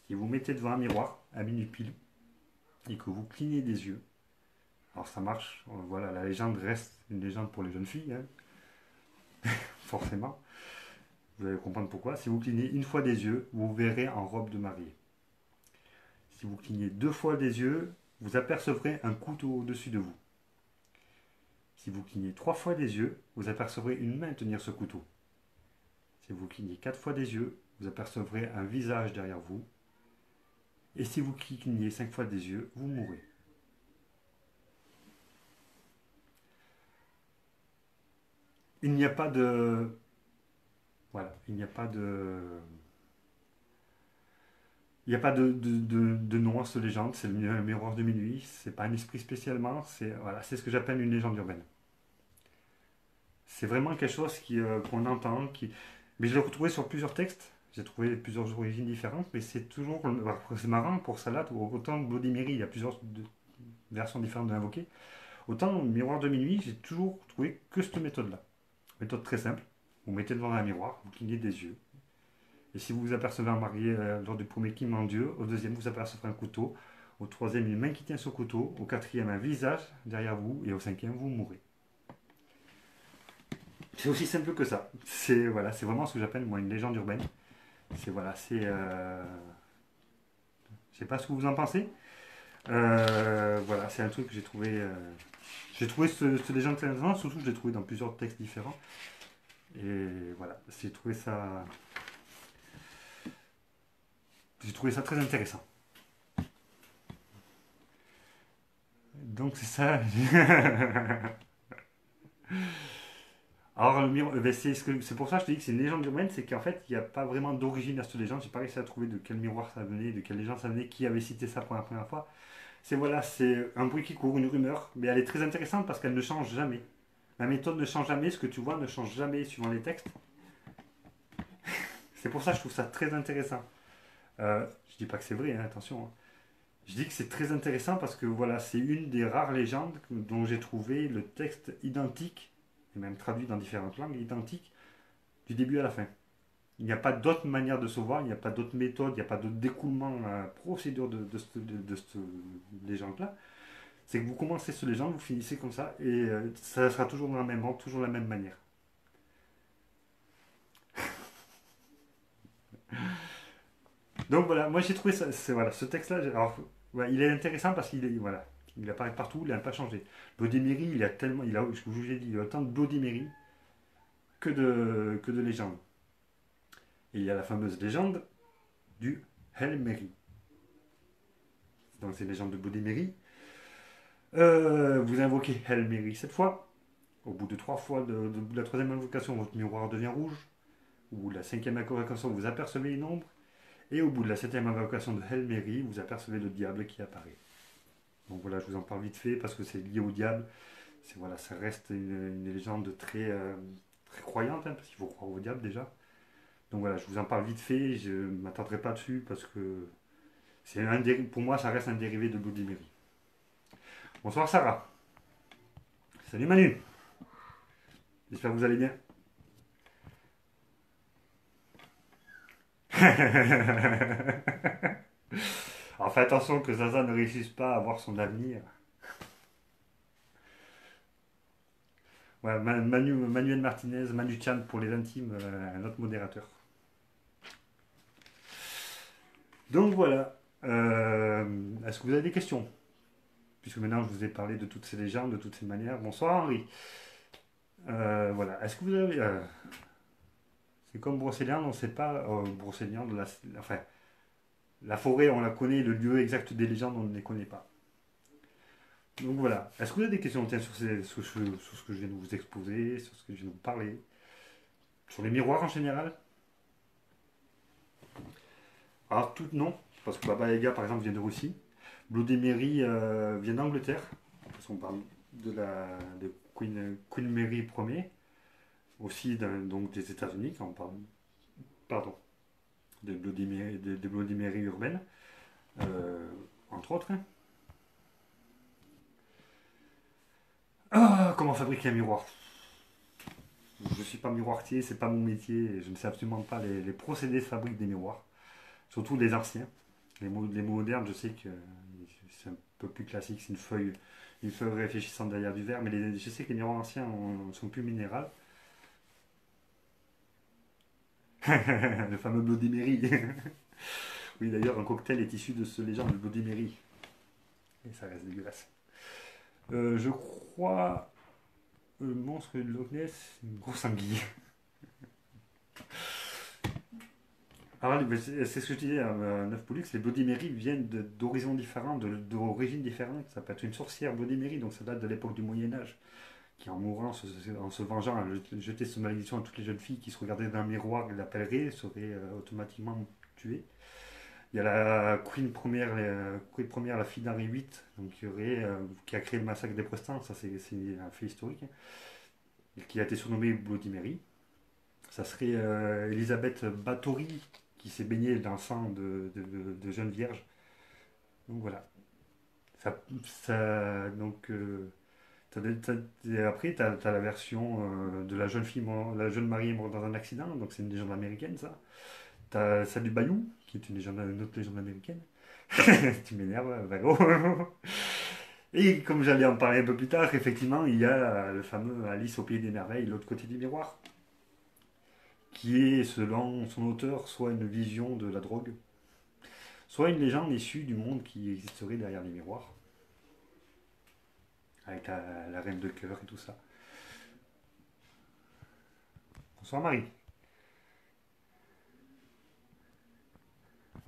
Si vous mettez devant un miroir à minuit pile et que vous clignez des yeux, alors ça marche. Voilà, la légende reste une légende pour les jeunes filles, hein, forcément. Vous allez comprendre pourquoi. Si vous clignez une fois des yeux, vous verrez en robe de mariée. Si vous clignez deux fois des yeux, vous apercevrez un couteau au-dessus de vous. Si vous clignez trois fois des yeux, vous apercevrez une main tenir ce couteau. Si vous clignez quatre fois des yeux, vous apercevrez un visage derrière vous. Et si vous clignez cinq fois des yeux, vous mourrez. Il n'y a pas de... Voilà, il n'y a pas de... Il n'y a pas de nom à cette légende, c'est le miroir de minuit, c'est pas un esprit spécialement, c'est voilà, c'est ce que j'appelle une légende urbaine. C'est vraiment quelque chose qu'on entend, mais je l'ai retrouvé sur plusieurs textes, j'ai trouvé plusieurs origines différentes, mais c'est toujours, c'est marrant pour Salade, autant Bloody Mary, il y a plusieurs versions différentes de l'invoquer, autant miroir de minuit, j'ai toujours trouvé que cette méthode-là. Méthode très simple, vous mettez devant un miroir, vous clignez des yeux, et si vous vous apercevez un marié lors du premier clignement d'yeux, au deuxième, vous apercevrez un couteau. Au troisième, une main qui tient ce couteau. Au quatrième, un visage derrière vous. Et au cinquième, vous mourrez. C'est aussi simple que ça. C'est voilà, c'est vraiment ce que j'appelle moi une légende urbaine. C'est voilà, c'est. Je sais pas ce que vous en pensez. Voilà, c'est un truc que j'ai trouvé. J'ai trouvé ce légende très intéressant. Surtout, je l'ai trouvé dans plusieurs textes différents. Et voilà, j'ai trouvé ça. J'ai trouvé ça très intéressant. Donc c'est ça. Alors, c'est pour ça que je te dis que c'est une légende urbaine, c'est qu'en fait, il n'y a pas vraiment d'origine à cette légende. J'ai pas réussi à trouver de quel miroir ça venait, de quelle légende ça venait, qui avait cité ça pour la première fois. C'est voilà, c'est un bruit qui court, une rumeur, mais elle est très intéressante parce qu'elle ne change jamais. La méthode ne change jamais, ce que tu vois ne change jamais suivant les textes. C'est pour ça que je trouve ça très intéressant. Je dis pas que c'est vrai, hein, attention, hein. Je dis que c'est très intéressant parce que voilà, c'est une des rares légendes dont j'ai trouvé le texte identique, et même traduit dans différentes langues, identique, du début à la fin. Il n'y a pas d'autre manière de se voir, il n'y a pas d'autre méthode, il n'y a pas d'autre découlement, procédure de cette légende-là. C'est que vous commencez cette légende, vous finissez comme ça, et ça sera toujours dans le même ordre, toujours de la même manière. Donc voilà, moi j'ai trouvé ça, voilà, ce texte-là, alors, ouais, il est intéressant parce qu'il est, voilà, Il apparaît partout, il n'a pas changé. Bloody Mary, il a tellement, je vous ai dit, il y a autant de Bloody Mary que de légendes. Et il y a la fameuse légende du Hail Mary. Donc c'est une légende de Bloody Mary. Vous invoquez Hail Mary cette fois. Au bout de 3 fois de la troisième invocation, votre miroir devient rouge. Au bout de la cinquième invocation, vous apercevez une ombre. Et au bout de la septième invocation de Hail Mary, vous apercevez le diable qui apparaît. Donc voilà, je vous en parle vite fait parce que c'est lié au diable. Voilà, ça reste une légende très croyante, hein, parce qu'il faut croire au diable déjà. Donc voilà, je vous en parle vite fait, je ne m'attendrai pas dessus parce que pour moi, ça reste un dérivé de Bloody Mary. Bonsoir Sarah. Salut Manu. J'espère que vous allez bien. Alors fais attention que Zaza ne réussisse pas à voir son avenir. Ouais, Manuel Martinez, Manu Chan pour les intimes, un autre modérateur. Donc voilà. Est-ce que vous avez des questions? Puisque maintenant je vous ai parlé de toutes ces légendes, de toutes ces manières. Bonsoir Henri. Voilà. Est-ce que vous avez. C'est comme Brocéliande, on ne sait pas. Brocéliande, enfin, la forêt, on la connaît, le lieu exact des légendes, on ne les connaît pas. Donc voilà. Est-ce que vous avez des questions sur ce que je viens de vous exposer, sur ce que je viens de vous parler, sur les miroirs en général? Alors, toutes non, parce que Baba Yaga, par exemple, vient de Russie. Bloody Mary vient d'Angleterre, parce qu'on parle de Queen Mary Ier, aussi donc des États-Unis, quand on parle, pardon, de Bloody Mary urbaines, entre autres. Hein. Comment fabriquer un miroir? Je ne suis pas miroirtier, c'est pas mon métier, je ne sais absolument pas les procédés de fabrique des miroirs, surtout les anciens. Les modernes, je sais que c'est un peu plus classique, c'est une feuille réfléchissante derrière du verre, mais je sais que les miroirs anciens sont plus minérales. Le fameux Bloody Mary. Oui, d'ailleurs, un cocktail est issu de ce légende de Bloody Mary. Et ça reste dégueulasse. Je crois. Le monstre de Loch Ness, une grosse anguille. Alors, c'est ce que je disais à 9 Pollux, les Bloody Mary viennent d'horizons différents, d'origines différentes. Ça peut être une sorcière Bloody Mary, donc ça date de l'époque du Moyen-Âge, qui en mourant, en se vengeant, a jeté son malédiction à toutes les jeunes filles qui se regardaient dans un miroir et l'appelleraient, seraient automatiquement tuées. Il y a la Queen première, la fille d'Henri VIII, donc, qui a créé le massacre des Protestants, ça c'est un fait historique, hein, qui a été surnommée Bloody Mary. Ça serait Elisabeth Bathory, qui s'est baignée dans le sang de jeunes vierges. Donc voilà. Donc, après, tu as la version de la jeune fille, la jeune mariée morte dans un accident, donc c'est une légende américaine ça. Tu as celle du Bayou, qui est une autre légende américaine. Tu m'énerves, Vago. Et comme j'allais en parler un peu plus tard, effectivement, il y a le fameux Alice au Pays des Merveilles, l'autre côté du miroir, qui est, selon son auteur, soit une vision de la drogue, soit une légende issue du monde qui existerait derrière les miroirs, avec la reine de cœur et tout ça. Bonsoir Marie.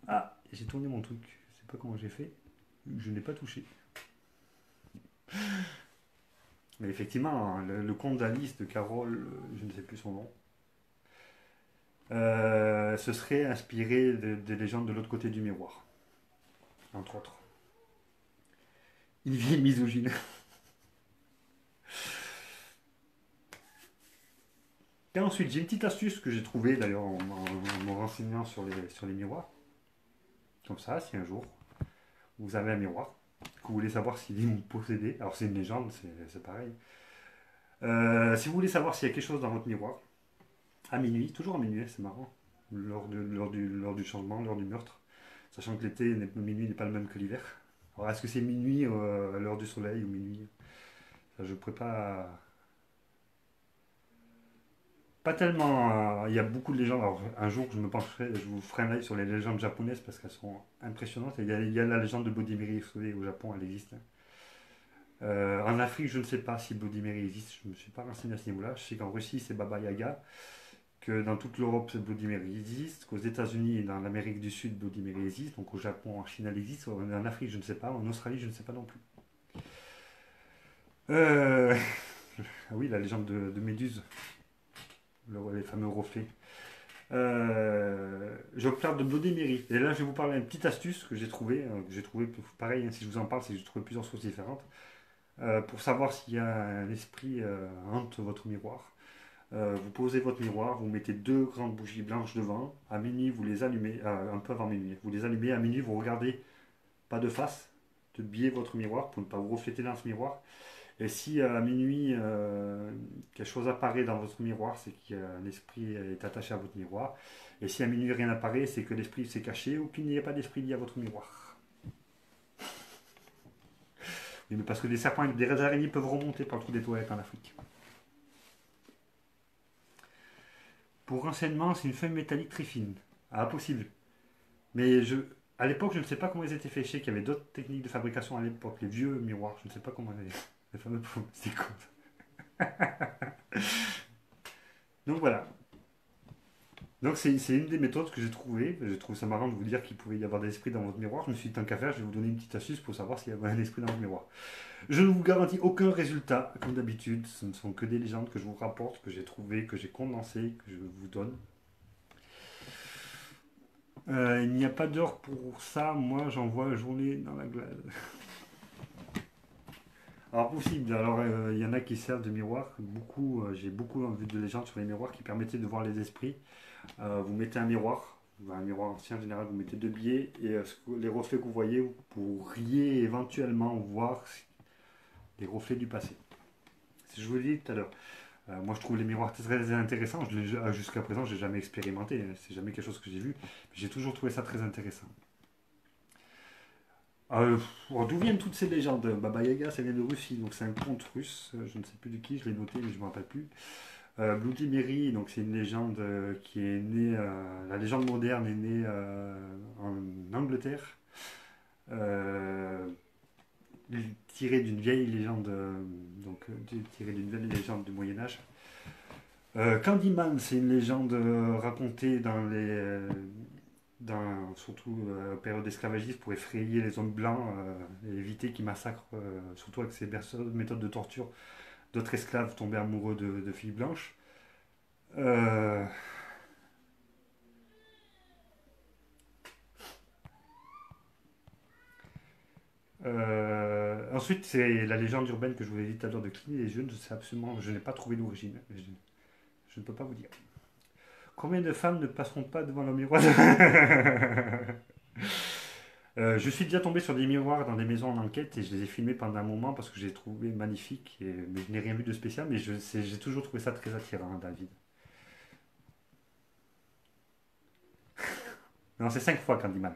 Ah, j'ai tourné mon truc, je sais pas comment j'ai fait, je n'ai pas touché. Mais effectivement, le conte d'Alice de Carole, je ne sais plus son nom, se serait inspiré des légendes de l'autre côté du miroir, entre autres. Une vieille misogyne. Et ensuite, j'ai une petite astuce que j'ai trouvée d'ailleurs en me renseignant sur les miroirs. Comme ça, si un jour vous avez un miroir, que vous voulez savoir s'il est mon possédé, alors c'est une légende, c'est pareil. Si vous voulez savoir s'il y a quelque chose dans votre miroir, à minuit, toujours à minuit, c'est marrant, lors du changement, lors du meurtre, sachant que l'été, minuit n'est pas le même que l'hiver. Alors est-ce que c'est minuit à l'heure du soleil ou minuit? Ça, je ne pourrais pas tellement. Il y a beaucoup de légendes. Alors, un jour, je me pencherai, je vous ferai un live sur les légendes japonaises parce qu'elles sont impressionnantes. Il y a la légende de Bloody Mary au Japon, elle existe. Hein. En Afrique, je ne sais pas si Bloody Mary existe, je ne me suis pas renseigné à ce niveau-là. Je sais qu'en Russie, c'est Baba Yaga, que dans toute l'Europe, Bloody Mary existe, qu'aux États-Unis et dans l'Amérique du Sud, Bloody Mary existe, donc au Japon, en Chine, elle existe. En Afrique, je ne sais pas. En Australie, je ne sais pas non plus. Euh, Ah oui, la légende de Méduse, les fameux reflets. J'observe de Bloody Mary. Et là, je vais vous parler d'une petite astuce que j'ai trouvée. Pareil, hein, si je vous en parle, c'est que j'ai trouvé plusieurs sources différentes. Pour savoir s'il y a un esprit hante votre miroir. Vous posez votre miroir, vous mettez deux grandes bougies blanches devant. À minuit, vous les allumez, un peu avant minuit. Vous les allumez, à minuit, vous regardez pas de face, de biais votre miroir pour ne pas vous refléter dans ce miroir. Et si à minuit, quelque chose apparaît dans votre miroir, c'est qu'un esprit est attaché à votre miroir. Et si à minuit rien apparaît, c'est que l'esprit s'est caché ou qu'il n'y a pas d'esprit lié à votre miroir. Oui, mais parce que des serpents et des araignées peuvent remonter par le trou des toilettes en Afrique. Pour renseignement, c'est une feuille métallique très fine. Ah, possible. Mais à l'époque, je ne sais pas comment ils étaient faits. Je sais qu'il y avait d'autres techniques de fabrication à l'époque, les vieux miroirs. Je ne sais pas comment les fameux c'est quoi. Donc voilà. Donc c'est une des méthodes que j'ai trouvées. J'ai trouvé ça marrant de vous dire qu'il pouvait y avoir des esprits dans votre miroir. Je me suis dit, tant qu'à faire, je vais vous donner une petite astuce pour savoir s'il y avait un esprit dans votre miroir. Je ne vous garantis aucun résultat, comme d'habitude. Ce ne sont que des légendes que je vous rapporte, que j'ai trouvées, que j'ai condensées, que je vous donne. Il n'y a pas d'heure pour ça. Moi, j'envoie la journée dans la glace. Alors possible. Alors il y en a qui servent de miroir. J'ai beaucoup vu de légendes sur les miroirs qui permettaient de voir les esprits. Vous mettez un miroir ancien en général, vous mettez deux biais et les reflets que vous voyez, vous pourriez éventuellement voir les reflets du passé. Si je vous l'ai dit tout à l'heure. Moi, je trouve les miroirs très intéressants. Jusqu'à présent, je n'ai jamais expérimenté. C'est jamais quelque chose que j'ai vu. Mais j'ai toujours trouvé ça très intéressant. D'où viennent toutes ces légendes? Baba Yaga, ça vient de Russie, donc c'est un conte russe. Je ne sais plus de qui, je l'ai noté, mais je ne me rappelle plus. Bloody Mary, donc c'est une légende qui est née. La légende moderne est née en Angleterre, euh, tirée d'une vieille légende, tirée d'une vieille légende du Moyen Âge. Candyman, c'est une légende racontée surtout période esclavagiste pour effrayer les hommes blancs et éviter qu'ils massacrent, surtout avec ces méthodes de torture, d'autres esclaves tombés amoureux de filles blanches. Euh, Ensuite, c'est la légende urbaine que je vous ai dit tout à l'heure de Cligny les Jeunes. Je n'ai pas trouvé d'origine. Je ne peux pas vous dire. Combien de femmes ne passeront pas devant le miroir? Je suis déjà tombé sur des miroirs dans des maisons en enquête et je les ai filmés pendant un moment parce que j'ai trouvé magnifiques. Mais je n'ai rien vu de spécial, mais j'ai toujours trouvé ça très attirant, hein, David. Non, c'est 5 fois Candyman.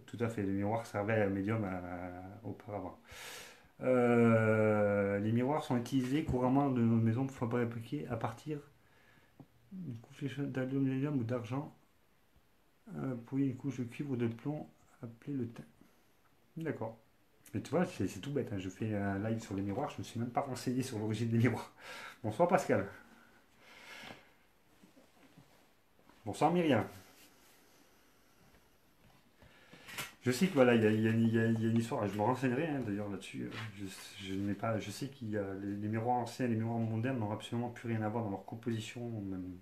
Tout à fait, le miroir servait à médium auparavant. Les miroirs sont utilisés couramment dans nos maisons pour fabriquer à partir d'une couche d'aluminium ou d'argent, puis une couche de cuivre ou de plomb appelée le tin. D'accord. Mais tu vois, c'est tout bête, hein. Je fais un live sur les miroirs, je ne me suis même pas renseigné sur l'origine des miroirs. Bonsoir Pascal. Bonsoir Myriam. Je sais que voilà, il y a une histoire, je me renseignerai hein, d'ailleurs là-dessus. Je sais qu'il y a les miroirs anciens et les miroirs modernes n'ont absolument plus rien à voir dans leur composition, même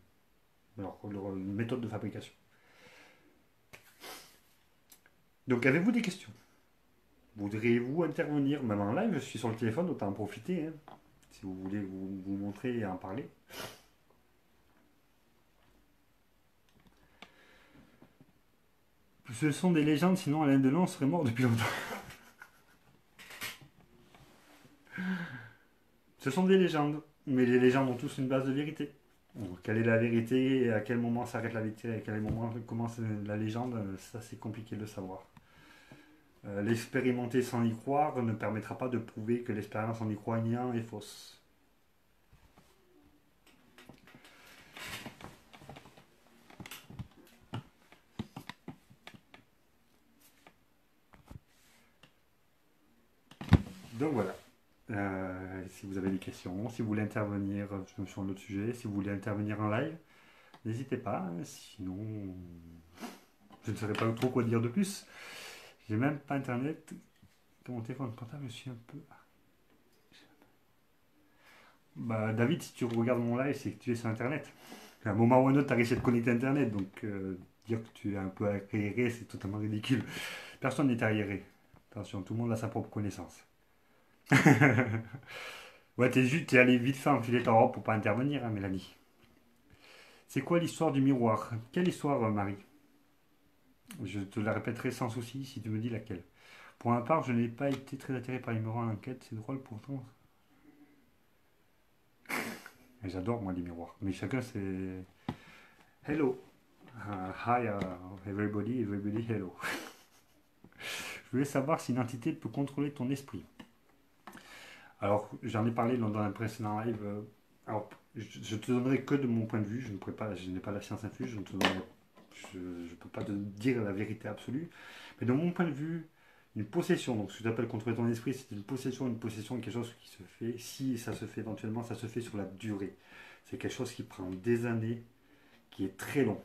leur méthode de fabrication. Donc avez-vous des questions? Voudriez-vous intervenir même en live? Je suis sur le téléphone, autant en profiter. Hein, si vous voulez vous montrer et en parler. Ce sont des légendes, sinon Alain Delon serait mort depuis longtemps. Ce sont des légendes, mais les légendes ont tous une base de vérité. Donc, quelle est la vérité et à quel moment s'arrête la vérité et à quel moment commence la légende, ça c'est compliqué de le savoir. L'expérimenter sans y croire ne permettra pas de prouver que l'expérience en y croyant est fausse. Donc voilà. Si vous avez des questions, si vous voulez intervenir sur un autre sujet, si vous voulez intervenir en live, n'hésitez pas. Sinon, je ne saurais pas trop quoi dire de plus. J'ai même pas internet. Mon téléphone portable, je suis un peu. Bah, David, si tu regardes mon live, c'est que tu es sur internet. À un moment ou un autre, tu as réussi à te connecter à internet. Donc, dire que tu es un peu arriéré, c'est totalement ridicule. Personne n'est arriéré. Attention, tout le monde a sa propre connaissance. Ouais, t'es allé vite fait enfiler ta robe pour pas intervenir, hein, Mélanie. C'est quoi l'histoire du miroir? Quelle histoire, Marie? Je te la répéterai sans souci si tu me dis laquelle. Pour ma part, je n'ai pas été très attiré par les miroirs en enquête, c'est drôle pourtant. Et j'adore moi les miroirs, mais chacun c'est. Hello, hi everybody, hello. Je voulais savoir si une entité peut contrôler ton esprit. Alors, j'en ai parlé dans un précédent live. Alors, je te donnerai que de mon point de vue. Je n'ai pas la science infuse. Je ne peux pas te dire la vérité absolue. Mais de mon point de vue, une possession, donc ce que j'appelle contrôler ton esprit, c'est une possession, quelque chose qui se fait. Si ça se fait éventuellement, ça se fait sur la durée. C'est quelque chose qui prend des années, qui est très long.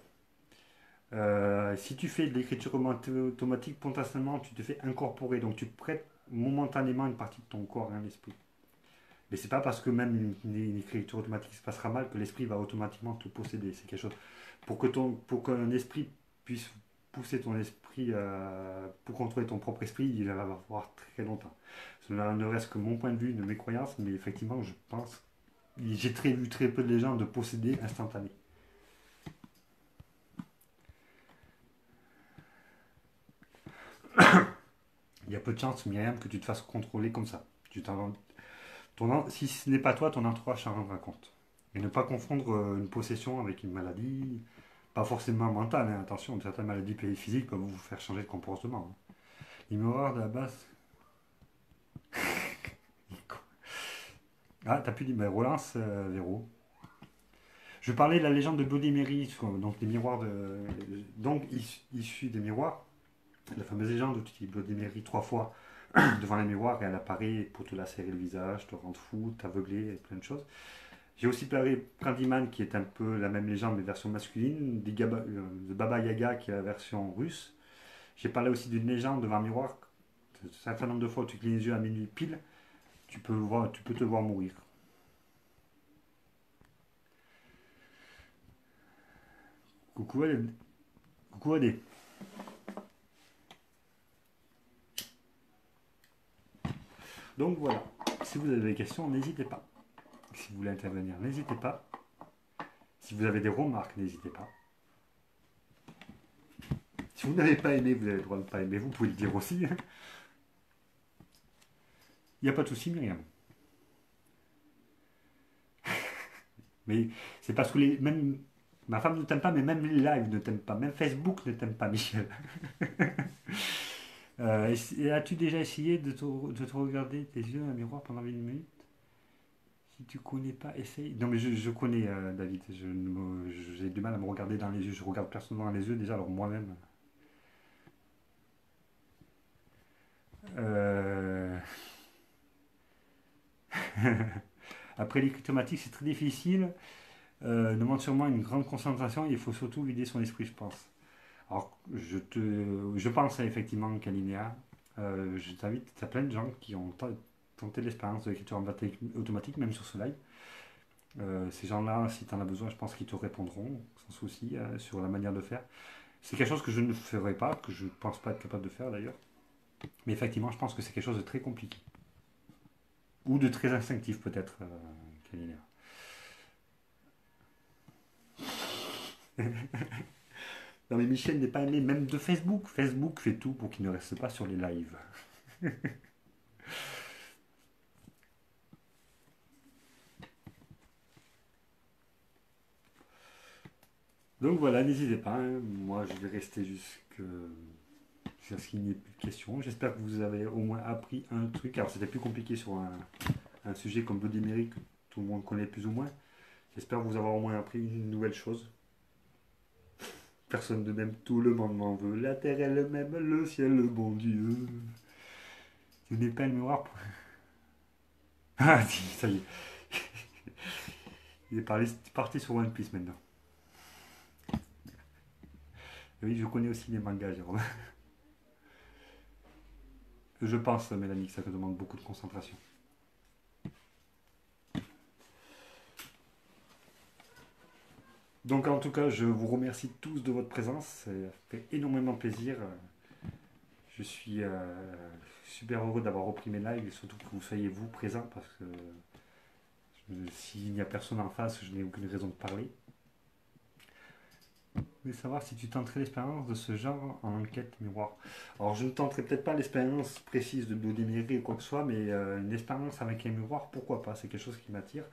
Si tu fais de l'écriture automatique, potentiellement, tu te fais incorporer. Donc, tu prêtes momentanément une partie de ton corps et un esprit. Mais c'est pas parce que même une écriture automatique se passera mal que l'esprit va automatiquement te posséder. C'est quelque chose. Pour qu'un esprit puisse pousser ton esprit, pour contrôler ton propre esprit, il va falloir très longtemps. Cela ne reste que mon point de vue, de mes croyances, mais effectivement, je pense. J'ai vu très peu de légendes de posséder instantané. Il y a peu de chances, Myriam, que tu te fasses contrôler comme ça. Si ce n'est pas toi, ton entourage s'en rendra compte. Et ne pas confondre une possession avec une maladie, pas forcément mentale, hein, attention, certaines maladies physiques peuvent vous faire changer de comportement. Hein. L'humeur de la base. Ah, t'as pu dire, mais relance, Véro. Je parlais de la légende de Bloody Mary, donc des miroirs donc issus des miroirs. La fameuse légende où tu dis Bloody Mary 3 fois devant les miroirs et elle apparaît pour te lacérer le visage, te rendre fou, t'aveugler, et plein de choses. J'ai aussi parlé de Candyman qui est un peu la même légende mais version masculine, de Baba Yaga qui est la version russe. J'ai parlé aussi d'une légende devant un miroir. Un certain nombre de fois où tu clignes les yeux à minuit pile, tu peux te voir mourir. Coucou Adé. Coucou Adé. Donc voilà, si vous avez des questions, n'hésitez pas. Si vous voulez intervenir, n'hésitez pas. Si vous avez des remarques, n'hésitez pas. Si vous n'avez pas aimé, vous avez le droit de ne pas aimer, vous pouvez le dire aussi. Il n'y a pas de souci, Myriam. Mais c'est parce que même ma femme ne t'aime pas, mais même les lives ne t'aiment pas, même Facebook ne t'aime pas, Michel. As-tu déjà essayé de te regarder tes yeux dans un miroir pendant 20 minutes? Si tu connais pas, essaye. Non, mais je connais David. J'ai du mal à me regarder dans les yeux. Je regarde personne dans les yeux déjà, alors moi-même. Euh, Après l'écriture automatique, c'est très difficile. Demande sûrement une grande concentration. Il faut surtout vider son esprit, je pense. Alors, je pense effectivement qu'Alinéa, je t'invite, il y a plein de gens qui ont tenté l'expérience de l'écriture automatique, même sur ce live. Ces gens-là, si tu en as besoin, je pense qu'ils te répondront sans souci sur la manière de faire. C'est quelque chose que je ne ferai pas, que je ne pense pas être capable de faire d'ailleurs. Mais effectivement, je pense que c'est quelque chose de très compliqué. Ou de très instinctif peut-être, Kalina. Non mais Michel n'est pas aimé même de Facebook. Facebook fait tout pour qu'il ne reste pas sur les lives. Donc voilà, n'hésitez pas. Hein. Moi, je vais rester jusqu'à ce qu'il n'y ait plus de questions. J'espère que vous avez au moins appris un truc. Alors, c'était plus compliqué sur un sujet comme Bloody Mary que tout le monde connaît plus ou moins. J'espère vous avoir au moins appris une nouvelle chose. Personne ne m'aime, tout le monde m'en veut. La terre elle-même, le ciel, le bon Dieu. Tu n'es pas le miroir. Ah, si, ça y est. Il est parti sur One Piece maintenant. Oui, je connais aussi les mangas, Jérôme. Je pense, Mélanie, que ça te demande beaucoup de concentration. Donc, en tout cas, je vous remercie tous de votre présence. Ça fait énormément plaisir. Je suis super heureux d'avoir repris mes lives et surtout que vous soyez vous présents parce que s'il n'y a personne en face, je n'ai aucune raison de parler. Je voulais savoir si tu tenterais l'expérience de ce genre en enquête miroir. Alors, je ne tenterai peut-être pas l'expérience précise de Baudéméry ou quoi que ce soit, mais une expérience avec un miroir, pourquoi pas? C'est quelque chose qui m'attire.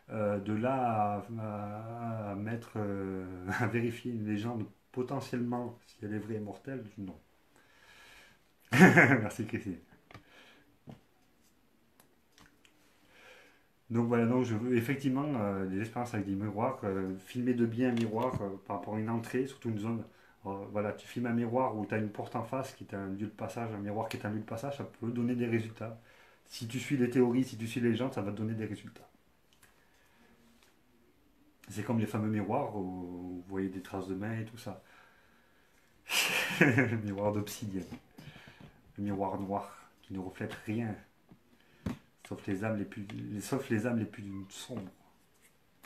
De là à mettre, à vérifier une légende potentiellement, si elle est vraie et mortelle, non. Merci Christine. Donc voilà, donc je veux effectivement des expériences avec des miroirs, filmer de bien un miroir par rapport à une entrée, surtout une zone. Voilà, tu filmes un miroir où tu as une porte en face qui est un lieu de passage, un miroir qui est un lieu de passage, ça peut donner des résultats. Si tu suis les théories, si tu suis les gens, ça va te donner des résultats. C'est comme les fameux miroirs où vous voyez des traces de main et tout ça. Le miroir d'obsidienne, le miroir noir qui ne reflète rien, sauf les âmes les plus sombres.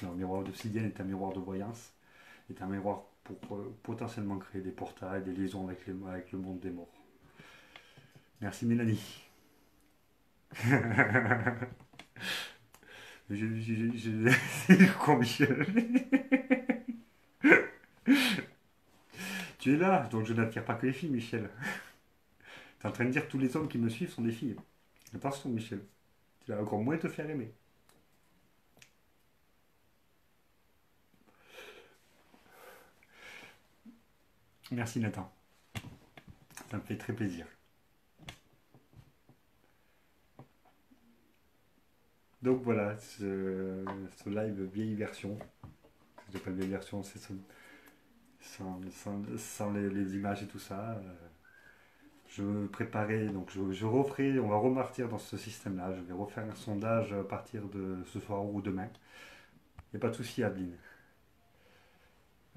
Non, le miroir d'obsidienne est un miroir de voyance, est un miroir pour potentiellement créer des portails, des liaisons avec le monde des morts. Merci Mélanie. C'est con Michel. Tu es là, donc je n'attire pas que les filles Michel. Tu es en train de dire que tous les hommes qui me suivent sont des filles. Attention Michel, tu vas encore moins te faire aimer. Merci Nathan, ça me fait très plaisir. Donc voilà, ce live vieille version, je pas vieille version, c'est sans les images et tout ça. Je préparais, donc je referai, on va repartir dans ce système-là. Je vais refaire un sondage à partir de ce soir ou demain. Il n'y a pas de souci, Adeline.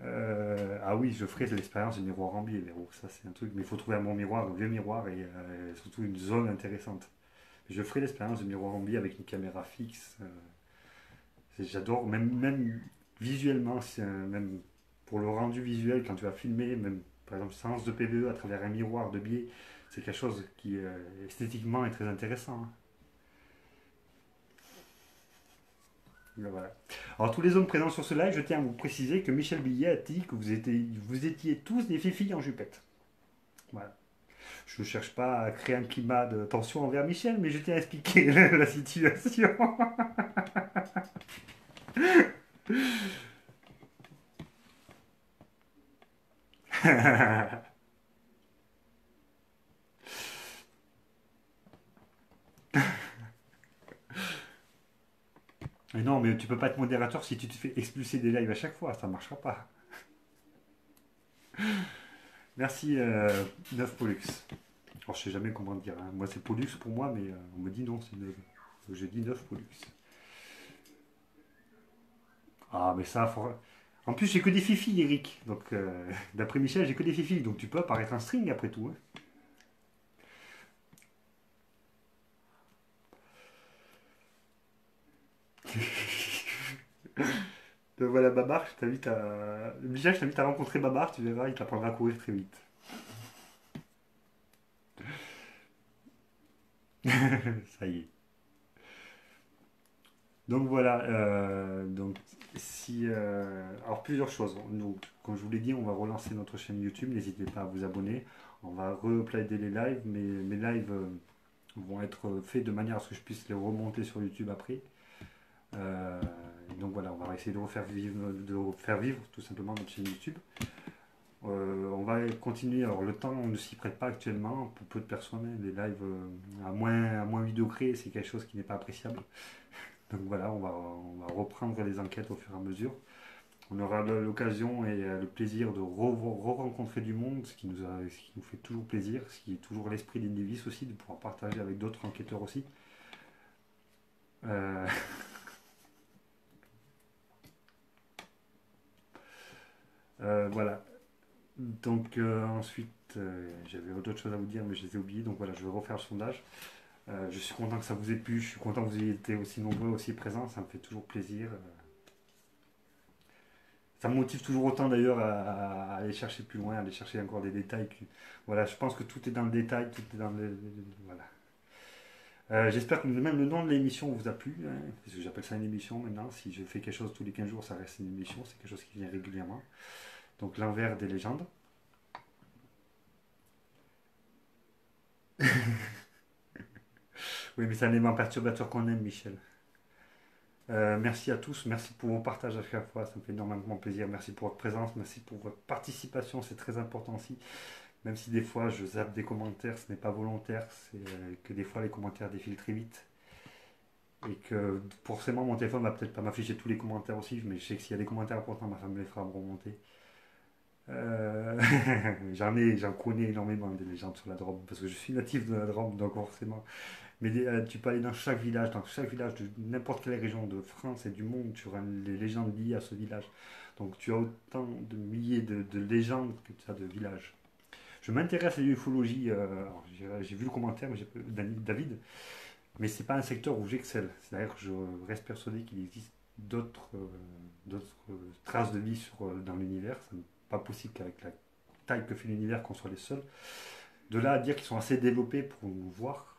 Ah oui, je ferai l'expérience du miroir en biais, Véro. Ça, c'est un truc. Mais il faut trouver un bon miroir, un vieux miroir et surtout une zone intéressante. Je ferai l'expérience du miroir en biais avec une caméra fixe. J'adore, même visuellement, même pour le rendu visuel, quand tu vas filmer, même par exemple séance de PVE à travers un miroir de biais, c'est quelque chose qui esthétiquement est très intéressant, hein. Ben voilà. Alors tous les hommes présents sur ce live, je tiens à vous préciser que Michel Billet a dit que vous étiez tous des filles en jupette. Voilà. Je ne cherche pas à créer un climat de tension envers Michel, mais je tiens à expliquer la situation. Mais non, mais tu peux pas être modérateur si tu te fais expulser des lives à chaque fois, ça ne marchera pas. Merci 9 Pollux. Alors je sais jamais comment dire, hein. Moi c'est Pollux pour moi, mais on me dit non, c'est 9. J'ai dit 9 Pollux. Ah mais ça, en plus j'ai que des fifis Eric. Donc d'après Michel j'ai que des fifis, donc tu peux apparaître un string après tout, hein. Donc voilà Babar, Michel, je t'invite à rencontrer Babar, tu verras, il t'apprendra à courir très vite. Ça y est. Donc voilà, donc si alors plusieurs choses. Donc, comme je vous l'ai dit, on va relancer notre chaîne YouTube. N'hésitez pas à vous abonner. On va re-uploader les lives, mais mes lives vont être faits de manière à ce que je puisse les remonter sur YouTube après. Euh, donc voilà, on va essayer de faire vivre tout simplement notre chaîne YouTube. On va continuer. Alors le temps ne s'y prête pas actuellement pour peu de personnes, hein. Les lives à moins 8 degrés, c'est quelque chose qui n'est pas appréciable. Donc voilà, on va reprendre les enquêtes au fur et à mesure. On aura l'occasion et le plaisir de re-rencontrer du monde, ce qui nous fait toujours plaisir, ce qui est toujours l'esprit d'Indivis aussi, de pouvoir partager avec d'autres enquêteurs aussi. Euh, voilà. Donc ensuite, j'avais d'autres choses à vous dire, mais je les ai oubliées. Donc voilà, je vais refaire le sondage. Je suis content que ça vous ait plu. Je suis content que vous ayez été aussi nombreux, aussi présents. Ça me fait toujours plaisir. Ça me motive toujours autant d'ailleurs à aller chercher plus loin, à aller chercher encore des détails. Voilà, je pense que tout est dans le détail, tout est dans voilà. J'espère que même le nom de l'émission vous a plu, hein, parce que j'appelle ça une émission maintenant. Si je fais quelque chose tous les 15 jours, ça reste une émission, c'est quelque chose qui vient régulièrement. Donc l'envers des légendes. Oui, mais c'est un élément perturbateur qu'on aime, Michel. Merci à tous, merci pour vos partages à chaque fois, ça me fait énormément plaisir. Merci pour votre présence, merci pour votre participation, c'est très important aussi. Même si des fois je zappe des commentaires, ce n'est pas volontaire, c'est que des fois les commentaires défilent très vite. Et que forcément mon téléphone va peut-être pas m'afficher tous les commentaires aussi, mais je sais que s'il y a des commentaires importants, ma femme me les fera me remonter. Euh, j'en connais énormément des légendes sur la Drôme, parce que je suis natif de la Drôme, donc forcément. Mais tu peux aller dans chaque village de n'importe quelle région de France et du monde, tu auras les légendes liées à ce village. Donc tu as autant de milliers de légendes que tu as de villages. Je m'intéresse à l'ufologie, j'ai vu le commentaire, mais David, mais c'est pas un secteur où j'excelle. C'est-à-dire que je reste persuadé qu'il existe d'autres traces de vie dans l'univers. Ce n'est pas possible qu'avec la taille que fait l'univers, qu'on soit les seuls. De là à dire qu'ils sont assez développés pour nous voir,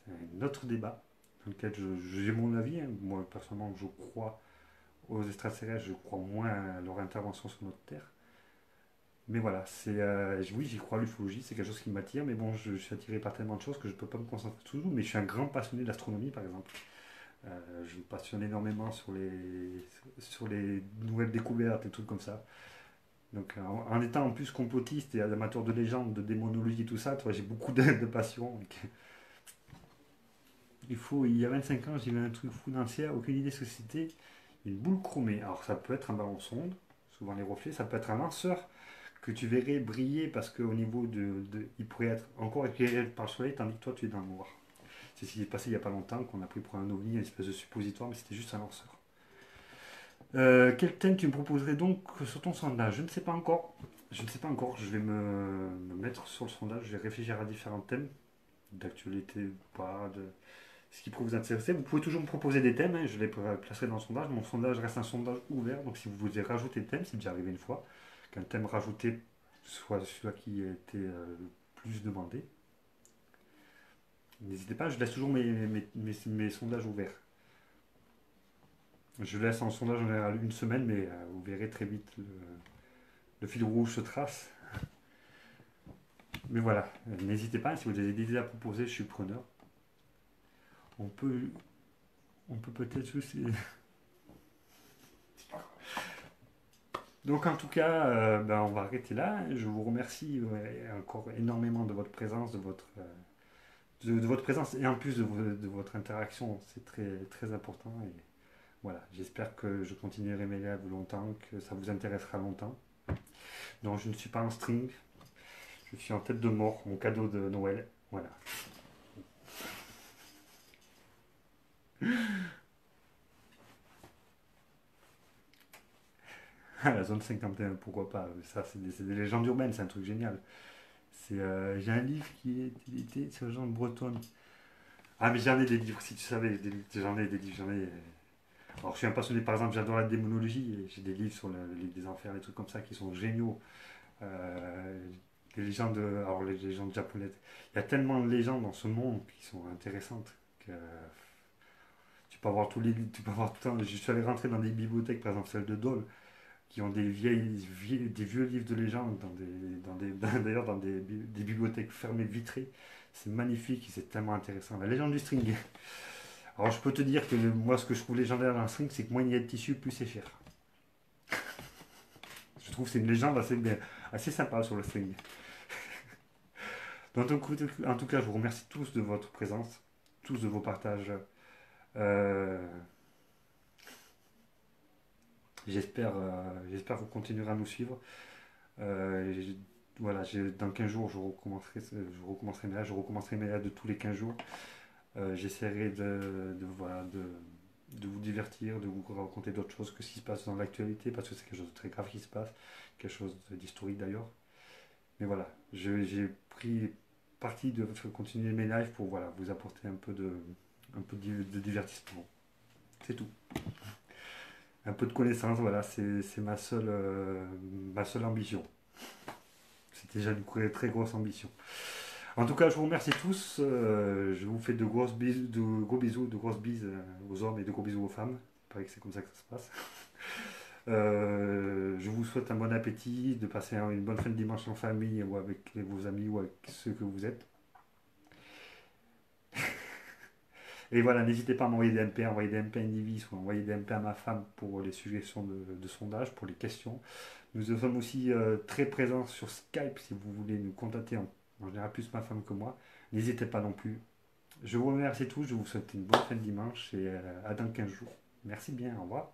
c'est un autre débat dans lequel j'ai mon avis, hein. Moi, personnellement, je crois aux extraterrestres, je crois moins à leur intervention sur notre Terre. Mais voilà, oui, j'y crois à l'ufologie, c'est quelque chose qui m'attire, mais bon, je suis attiré par tellement de choses que je ne peux pas me concentrer toujours. Mais je suis un grand passionné d'astronomie, par exemple. Je me passionne énormément sur les nouvelles découvertes et trucs comme ça. Donc, en étant en plus complotiste et amateur de légendes, de démonologie et tout ça, toi, j'ai beaucoup de passion. Donc, il y a 25 ans, j'ai vu un truc fou dans le ciel, aucune idée ce que c'était. Une boule chromée. Alors, ça peut être un ballon sonde, souvent les reflets, ça peut être un lanceur que tu verrais briller parce qu'au niveau il pourrait être encore éclairé par le soleil, tandis que toi, tu es dans le noir. C'est ce qui est passé il n'y a pas longtemps, qu'on a pris pour un ovni, une espèce de suppositoire, mais c'était juste un lanceur. Quel thème tu me proposerais donc sur ton sondage? Je ne sais pas encore. Je ne sais pas encore. Je vais me mettre sur le sondage. Je vais réfléchir à différents thèmes, d'actualité ou pas, de ce qui pourrait vous intéresser. Vous pouvez toujours me proposer des thèmes, hein, je les placerai dans le sondage. Mon sondage reste un sondage ouvert, donc si vous voulez rajouter des thèmes, c'est déjà arrivé une fois, qu'un thème rajouté soit celui qui a été le plus demandé. N'hésitez pas, je laisse toujours mes sondages ouverts. Je laisse en sondage en général une semaine, mais vous verrez très vite le fil rouge se trace. Mais voilà, n'hésitez pas, si vous avez des idées à proposer, je suis preneur. On peut, on peut peut-être aussi. Donc en tout cas, on va arrêter là. Je vous remercie encore énormément de votre présence, de votre présence et en plus de votre interaction. C'est très, très important. Et voilà, j'espère que je continuerai mes lives longtemps, que ça vous intéressera longtemps. Donc je ne suis pas en string, je suis en tête de mort, mon cadeau de Noël. Voilà. La zone 51, pourquoi pas. Ça, c'est des légendes urbaines, c'est un truc génial. J'ai un livre qui est édité sur les gens bretonnes. Ah, mais j'en ai des livres, si tu savais, j'en ai des livres, j'en ai. Alors, je suis un passionné, par exemple, j'adore la démonologie, et j'ai des livres sur le livre des enfers, des trucs comme ça qui sont géniaux. Euh, les légendes japonaises. Il y a tellement de légendes dans ce monde qui sont intéressantes que tu peux avoir tout le temps. Je suis allé rentrer dans des bibliothèques, par exemple celle de Dole, qui ont des vieux livres de légendes d'ailleurs dans des bibliothèques fermées vitrées. C'est magnifique, et c'est tellement intéressant. La légende du string. Alors je peux te dire que moi ce que je trouve légendaire dans le string, c'est que moins il y a de tissu, plus c'est cher. Je trouve que c'est une légende assez sympa sur le string. Donc, en tout cas, je vous remercie tous de votre présence, tous de vos partages. Euh, j'espère que vous continuerez à nous suivre. Voilà, dans 15 jours, je recommencerai mes lives de tous les 15 jours. J'essaierai voilà, de vous divertir, de vous raconter d'autres choses que ce qui se passe dans l'actualité, parce que c'est quelque chose de très grave qui se passe, quelque chose d'historique d'ailleurs. Mais voilà, j'ai pris parti de continuer mes lives pour voilà, vous apporter un peu de divertissement. C'est tout. Un peu de connaissance, voilà, c'est ma seule ambition. C'est déjà une très grosse ambition. En tout cas, je vous remercie tous. Je vous fais de gros bisous, de grosses bises aux hommes et de gros bisous aux femmes. Il paraît que c'est comme ça que ça se passe. Je vous souhaite un bon appétit, de passer une bonne fin de dimanche en famille ou avec vos amis ou avec ceux que vous êtes. Et voilà, n'hésitez pas à m'envoyer des MP, envoyer des MP à Nivis ou envoyer des MP à ma femme pour les suggestions de sondage, pour les questions. Nous sommes aussi très présents sur Skype si vous voulez nous contacter, en général plus ma femme que moi. N'hésitez pas non plus. Je vous remercie tous, je vous souhaite une bonne fin de dimanche et à dans 15 jours. Merci bien, au revoir.